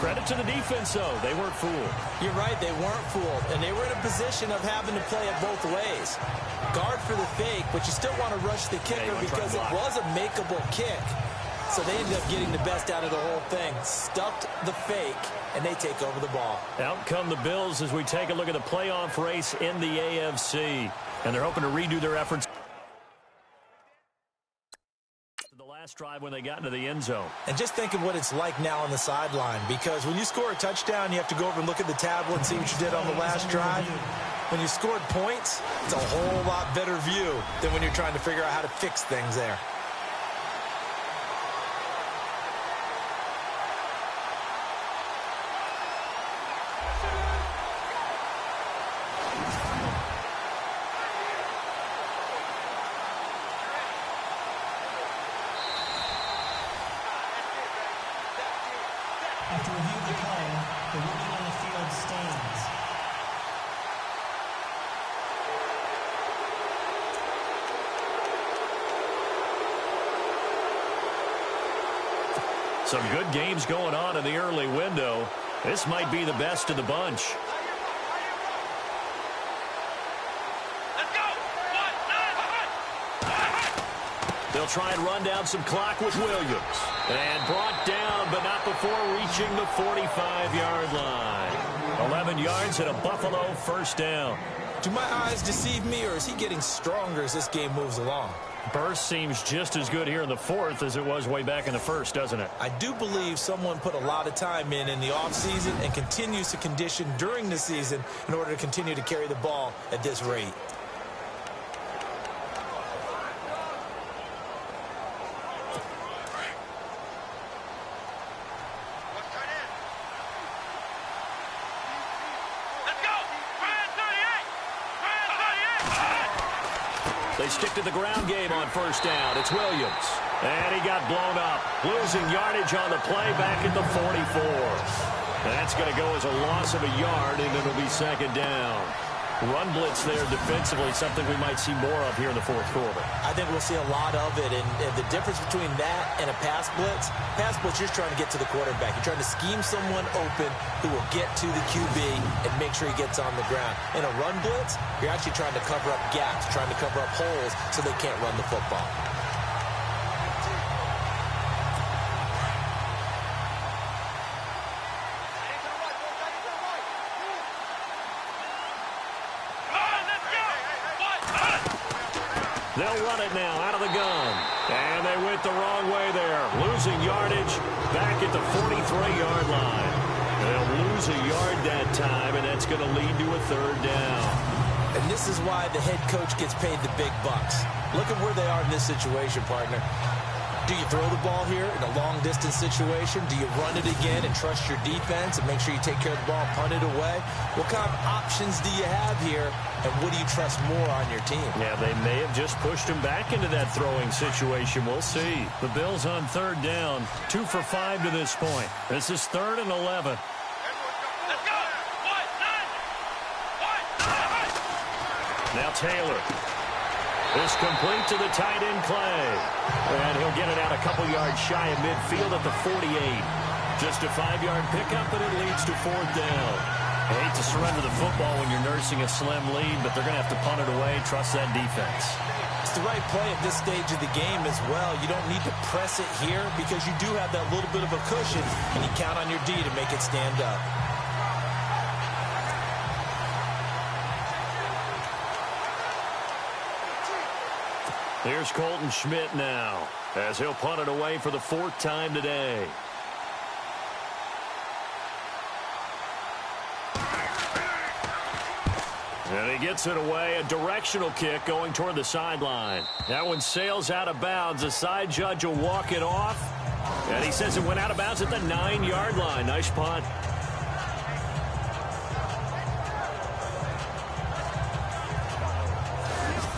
Credit to the defense, though. They weren't fooled. You're right, they weren't fooled, and they were in a position of having to play it both ways. Guard for the fake, but you still want to rush the kicker because it was a makeable kick. So they ended up getting the best out of the whole thing. Stuffed the fake, and they take over the ball. Out come the Bills as we take a look at the playoff race in the AFC. And they're hoping to redo their efforts. Last drive when they got into the end zone. And just think of what it's like now on the sideline, because when you score a touchdown, you have to go over and look at the tablet and see what you did on the last drive. When you scored points, it's a whole lot better view than when you're trying to figure out how to fix things there. After review of the play, the ruling on the field stands. Some good games going on in the early window. This might be the best of the bunch. They'll try and run down some clock with Williams. And brought down, but not before reaching the 45-yard line. 11 yards and a Buffalo first down. Do my eyes deceive me, or is he getting stronger as this game moves along? Burst seems just as good here in the fourth as it was way back in the first, doesn't it? I do believe someone put a lot of time in the offseason and continues to condition during the season in order to continue to carry the ball at this rate. They stick to the ground game on first down. It's Williams. And he got blown up. Losing yardage on the play back at the 44. That's going to go as a loss of a yard, and it'll be second down. Run blitz there defensively, something we might see more of here in the fourth quarter. I think we'll see a lot of it, and the difference between that and a pass blitz, you're just trying to get to the quarterback. You're trying to scheme someone open who will get to the QB and make sure he gets on the ground. In a run blitz, you're actually trying to cover up gaps, trying to cover up holes so they can't run the football. They'll run it now out of the gun. And they went the wrong way there. Losing yardage back at the 43-yard line. They'll lose a yard that time, and that's going to lead to a third down. And this is why the head coach gets paid the big bucks. Look at where they are in this situation, partner. Do you throw the ball here in a long-distance situation? Do you run it again and trust your defense and make sure you take care of the ball and punt it away? What kind of options do you have here, and what do you trust more on your team? Yeah, they may have just pushed him back into that throwing situation. We'll see. The Bills on third down, 2 for 5 to this point. This is 3rd and 11. Now Taylor. This complete to the tight end, Clay. And he'll get it out a couple yards shy of midfield at the 48. Just a 5-yard pickup, and it leads to 4th down. I hate to surrender the football when you're nursing a slim lead, but they're going to have to punt it away. Trust that defense. It's the right play at this stage of the game as well. You don't need to press it here because you do have that little bit of a cushion, and you count on your D to make it stand up. Here's Colton Schmidt now, as he'll punt it away for the 4th time today. And he gets it away, a directional kick going toward the sideline. That one sails out of bounds. The side judge will walk it off. And he says it went out of bounds at the 9-yard line. Nice punt.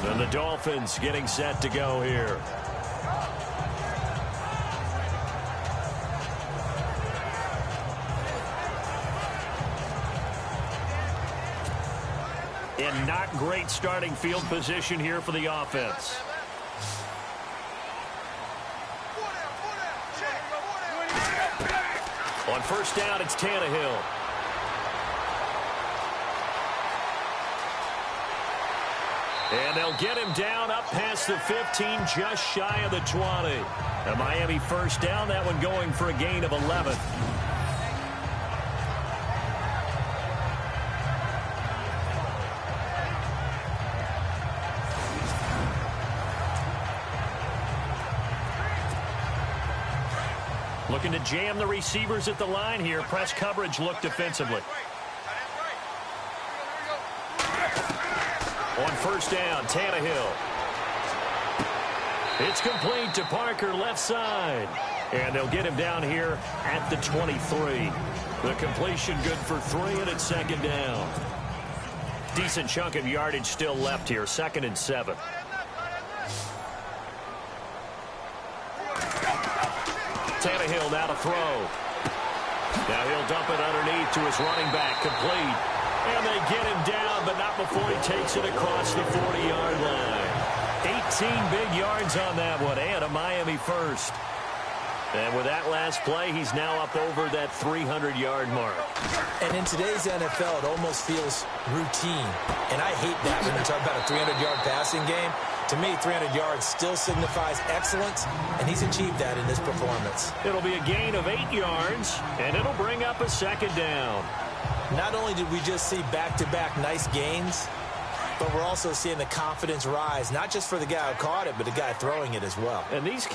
And the Dolphins getting set to go here. In not great starting field position here for the offense. On first down, it's Tannehill. And they'll get him down up past the 15, just shy of the 20. A Miami first down, that one going for a gain of 11. Looking to jam the receivers at the line here. Press coverage look defensively. On first down, Tannehill. It's complete to Parker, left side. And they'll get him down here at the 23. The completion good for 3, and it's 2nd down. Decent chunk of yardage still left here, 2nd and 7. Tannehill now to throw. Now he'll dump it underneath to his running back, complete. And they get him down, but not before he takes it across the 40-yard line. 18 big yards on that one, and a Miami first. And with that last play, he's now up over that 300-yard mark. And in today's NFL, it almost feels routine. And I hate that when you talk about a 300-yard passing game. To me, 300 yards still signifies excellence, and he's achieved that in this performance. It'll be a gain of 8 yards, and it'll bring up a 2nd down. Not only did we just see back-to-back nice gains, but we're also seeing the confidence rise, not just for the guy who caught it, but the guy throwing it as well. And these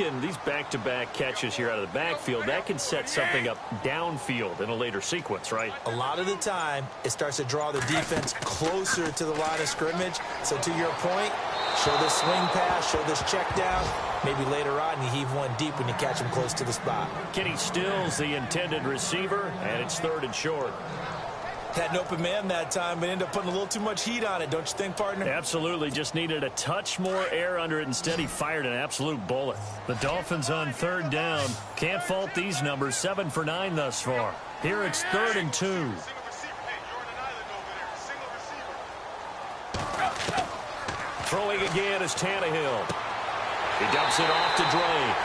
back-to-back catches here out of the backfield, that can set something up downfield in a later sequence, right? A lot of the time, it starts to draw the defense closer to the line of scrimmage. So to your point, show this swing pass, show this check down. Maybe later on you heave one deep when you catch him close to the spot. Kenny Stills, the intended receiver, and it's 3rd and short. Had an open man that time, but ended up putting a little too much heat on it, don't you think, partner? Absolutely. Just needed a touch more air under it. Instead, he fired an absolute bullet. The Dolphins on 3rd down. Can't fault these numbers. 7 for 9 thus far. Here it's 3rd and 2. Throwing again is Tannehill. He dumps it off to Drake.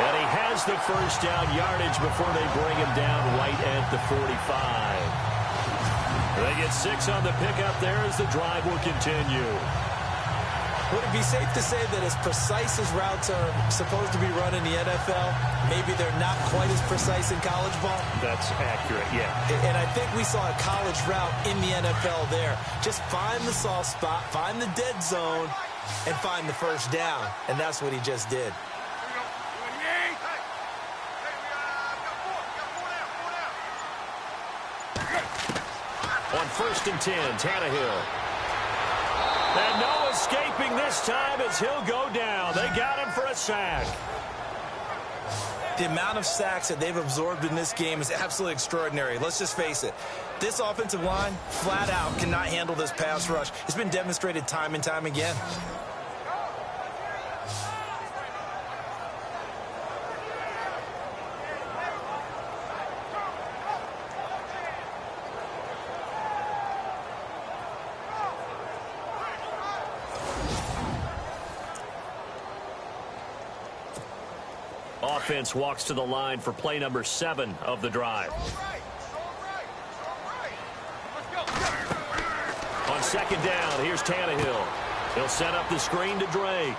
And he has the first down yardage before they bring him down right at the 45. They get 6 on the pickup there as the drive will continue. Would it be safe to say that as precise as routes are supposed to be run in the NFL, maybe they're not quite as precise in college ball? That's accurate, yeah. And I think we saw a college route in the NFL there. Just find the soft spot, find the dead zone, and find the first down. And that's what he just did. On 1st and 10, Tannehill. And no escaping this time as he'll go down. They got him for a sack. The amount of sacks that they've absorbed in this game is absolutely extraordinary. Let's just face it. This offensive line, flat out, cannot handle this pass rush. It's been demonstrated time and time again. Offense walks to the line for play number 7 of the drive. On 2nd down, here's Tannehill. He'll set up the screen to Drake.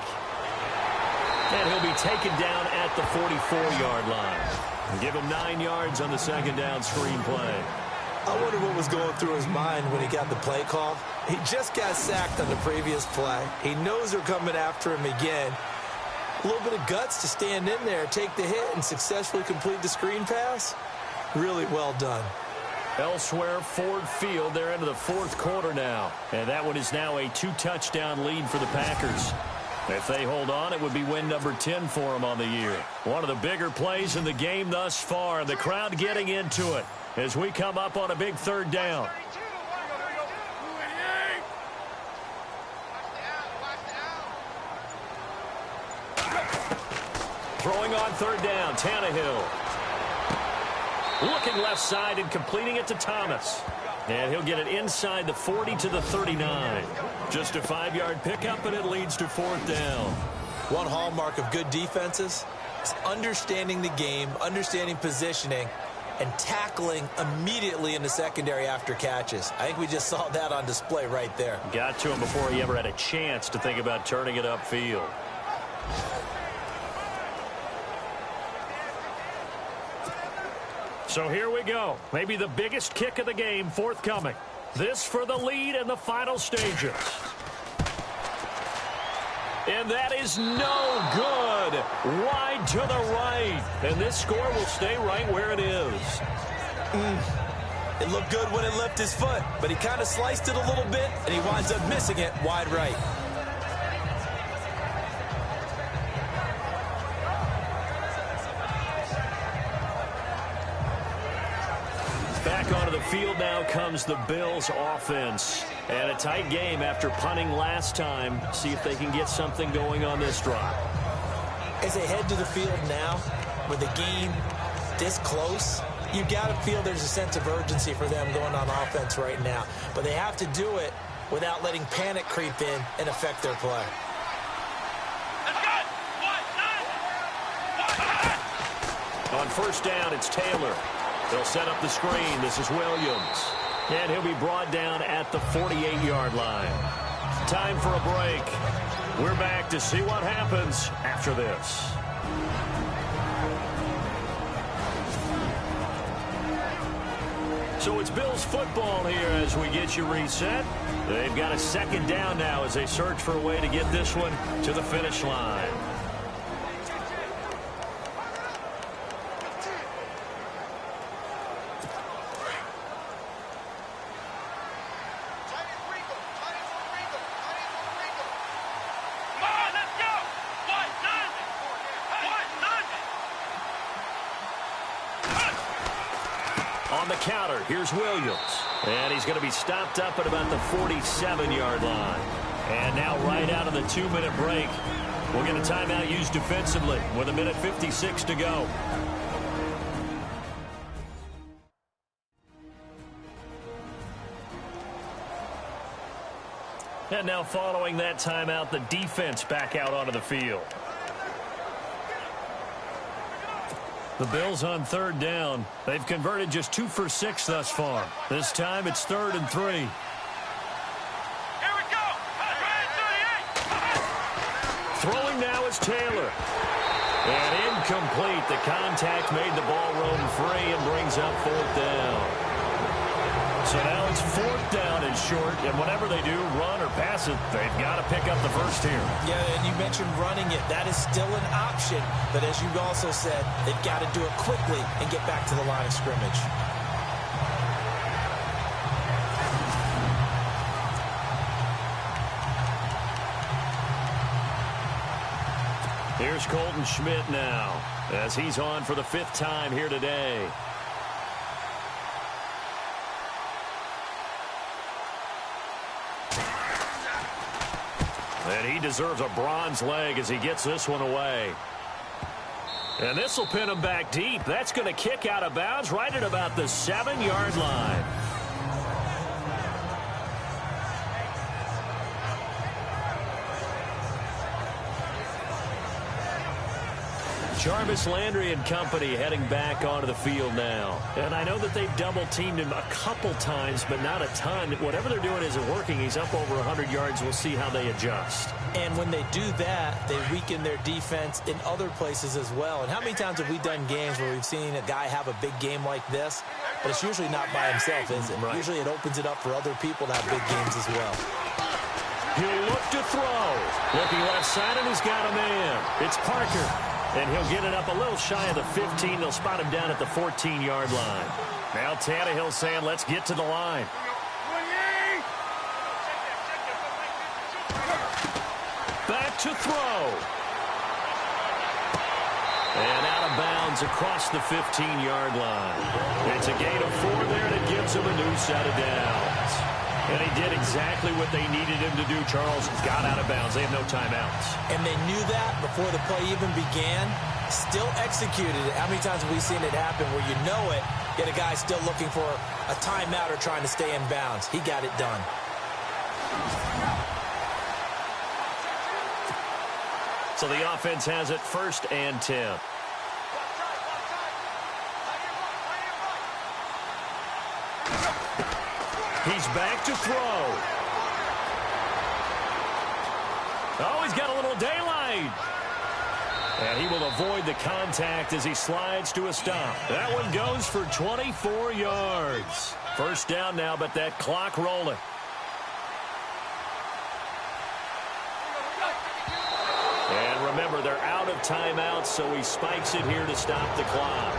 And he'll be taken down at the 44-yard line. Give him 9 yards on the 2nd down screen play. I wonder what was going through his mind when he got the play call. He just got sacked on the previous play. He knows they're coming after him again. A little bit of guts to stand in there, take the hit, and successfully complete the screen pass. Really well done. Elsewhere, Ford Field, they're into the 4th quarter now. And that one is now a 2-touchdown lead for the Packers. If they hold on, it would be win number 10 for them on the year. One of the bigger plays in the game thus far, and the crowd getting into it as we come up on a big 3rd down. Throwing on 3rd down, Tannehill. Looking left side and completing it to Thomas. And he'll get it inside the 40 to the 39. Just a 5-yard pickup, and it leads to 4th down. One hallmark of good defenses is understanding the game, understanding positioning, and tackling immediately in the secondary after catches. I think we just saw that on display right there. Got to him before he ever had a chance to think about turning it upfield. So here we go. Maybe the biggest kick of the game forthcoming. This for the lead in the final stages. And that is no good. Wide to the right. And this score will stay right where it is. It looked good when it left his foot, but he kind of sliced it a little bit, and he winds up missing it wide right. Back onto the field now comes the Bills offense. And a tight game after punting last time. See if they can get something going on this drive. As they head to the field now, with the game this close, you've got to feel there's a sense of urgency for them going on offense right now. But they have to do it without letting panic creep in and affect their play. On 1st down, it's Taylor. They'll set up the screen. This is Williams. And he'll be brought down at the 48-yard line. Time for a break. We're back to see what happens after this. So it's Bills football here as we get you reset. They've got a 2nd down now as they search for a way to get this one to the finish line. On the counter, here's Williams. And he's going to be stopped up at about the 47-yard line. And now right out of the 2-minute break, we'll get a timeout used defensively with 1:56 to go. And now following that timeout, the defense back out onto the field. The Bills on third down. They've converted just 2 for 6 thus far. This time it's 3rd and 3. Here we go. Throwing now is Taylor. And incomplete. The contact made the ball roam free and brings up 4th down. So now it's 4th down and short, and whatever they do, run or pass it, they've got to pick up the first here. Yeah, and you mentioned running it. That is still an option, but as you also said, they've got to do it quickly and get back to the line of scrimmage. Here's Colton Schmidt now, as he's on for the 5th time here today. And he deserves a bronze leg as he gets this one away. And this will pin him back deep. That's going to kick out of bounds right at about the 7-yard line. Jarvis Landry and company heading back onto the field now. And I know that they've double-teamed him a couple times, but not a ton. Whatever they're doing isn't working. He's up over 100 yards. We'll see how they adjust. And when they do that, they weaken their defense in other places as well. And how many times have we done games where we've seen a guy have a big game like this? But it's usually not by himself, is it? Right. Usually it opens it up for other people to have big games as well. He'll look to throw. Looking left side, and he's got a man. It's Parker. And he'll get it up a little shy of the 15. They'll spot him down at the 14-yard line. Now Tannehill saying, let's get to the line. Back to throw. And out of bounds across the 15-yard line. It's a gain of 4 there, and it gives him a new set of downs. And he did exactly what they needed him to do. Charles got out of bounds. They have no timeouts. And they knew that before the play even began. Still executed it. How many times have we seen it happen where you know it, yet a guy still looking for a timeout or trying to stay in bounds? He got it done. So the offense has it 1st and 10. He's back to throw. Oh, he's got a little daylight. And he will avoid the contact as he slides to a stop. That one goes for 24 yards. 1st down now, but that clock rolling. And remember, they're out of timeouts, so he spikes it here to stop the clock.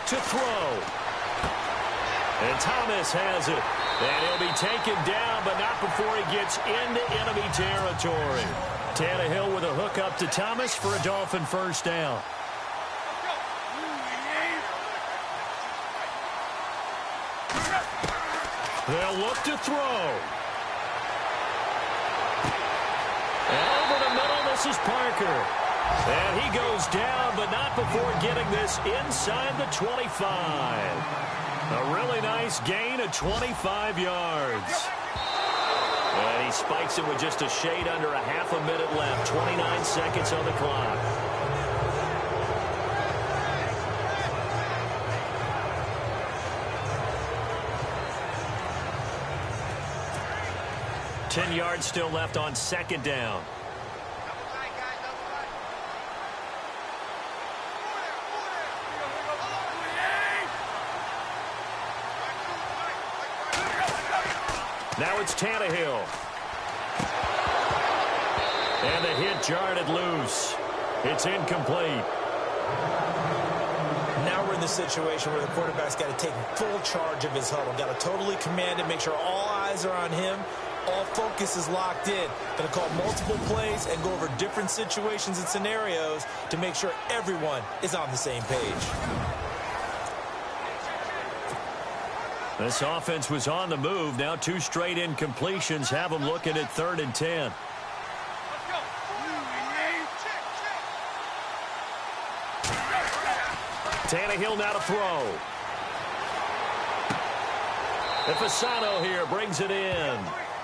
To throw. And Thomas has it. And he'll be taken down, but not before he gets into enemy territory. Tannehill with a hook up to Thomas for a Dolphin 1st down. They'll look to throw. And over the middle, this is Parker. And he goes down, but not before getting this inside the 25. A really nice gain of 25 yards. And he spikes it with just a shade under a half a minute left. 29 seconds on the clock. Ten yards still left on 2nd down. Now it's Tannehill. And the hit jarred it loose. It's incomplete. Now we're in the situation where the quarterback's got to take full charge of his huddle. Got to totally command it, make sure all eyes are on him, All focus is locked in. Going to call multiple plays and go over different situations and scenarios to make sure everyone is on the same page. This offense was on the move. Now 2 straight incompletions have them looking at 3rd and 10. Tannehill now to throw. Fasano here brings it in.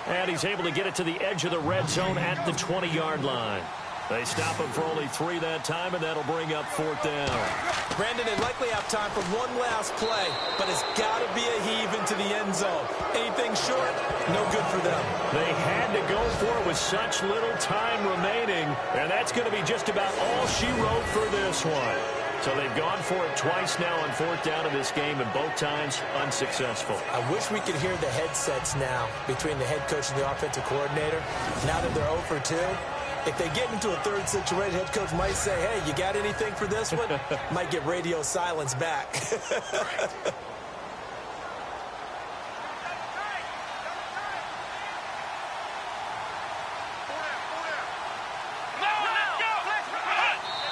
And he's able to get it to the edge of the red zone at the 20-yard line. They stop him for only 3 that time, and that'll bring up 4th down. Brandon, they likely have time for one last play, but it's got to be a heave into the end zone. Anything short, no good for them. They had to go for it with such little time remaining, and that's going to be just about all she wrote for this one. So they've gone for it twice now on 4th down in this game, and both times unsuccessful. I wish we could hear the headsets now between the head coach and the offensive coordinator. Now that they're 0 for 2, if they get into a 3rd situation, head coach might say, hey, you got anything for this one? Might get radio silence back.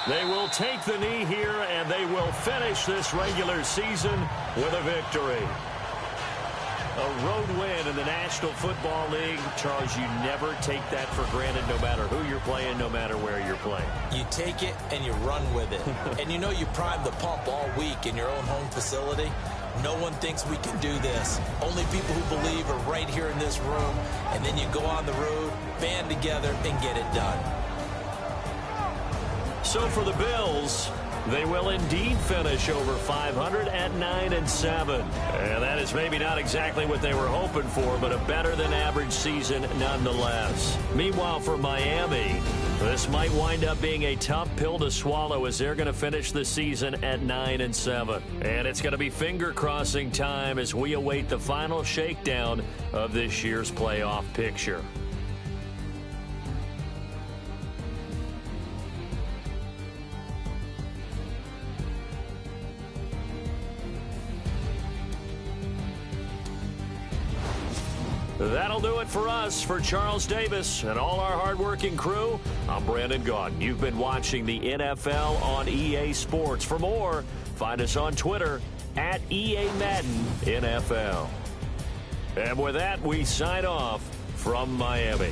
They will take the knee here, and they will finish this regular season with a victory. A road win in the National Football League. Charles, you never take that for granted no matter who you're playing, no matter where you're playing. You take it and you run with it. And you know you prime the pump all week in your own home facility. No one thinks we can do this. Only people who believe are right here in this room. And then you go on the road, band together, and get it done. So for the Bills, they will indeed finish over 500 at 9-7. And that is maybe not exactly what they were hoping for, but a better than average season nonetheless. Meanwhile, for Miami, this might wind up being a tough pill to swallow as they're going to finish the season at 9-7. And it's going to be finger-crossing time as we await the final shakedown of this year's playoff picture. That'll do it for us. For Charles Davis and all our hardworking crew, I'm Brandon Gaudin. You've been watching the NFL on EA Sports. For more, find us on Twitter at EA Madden NFL. And with that, we sign off from Miami.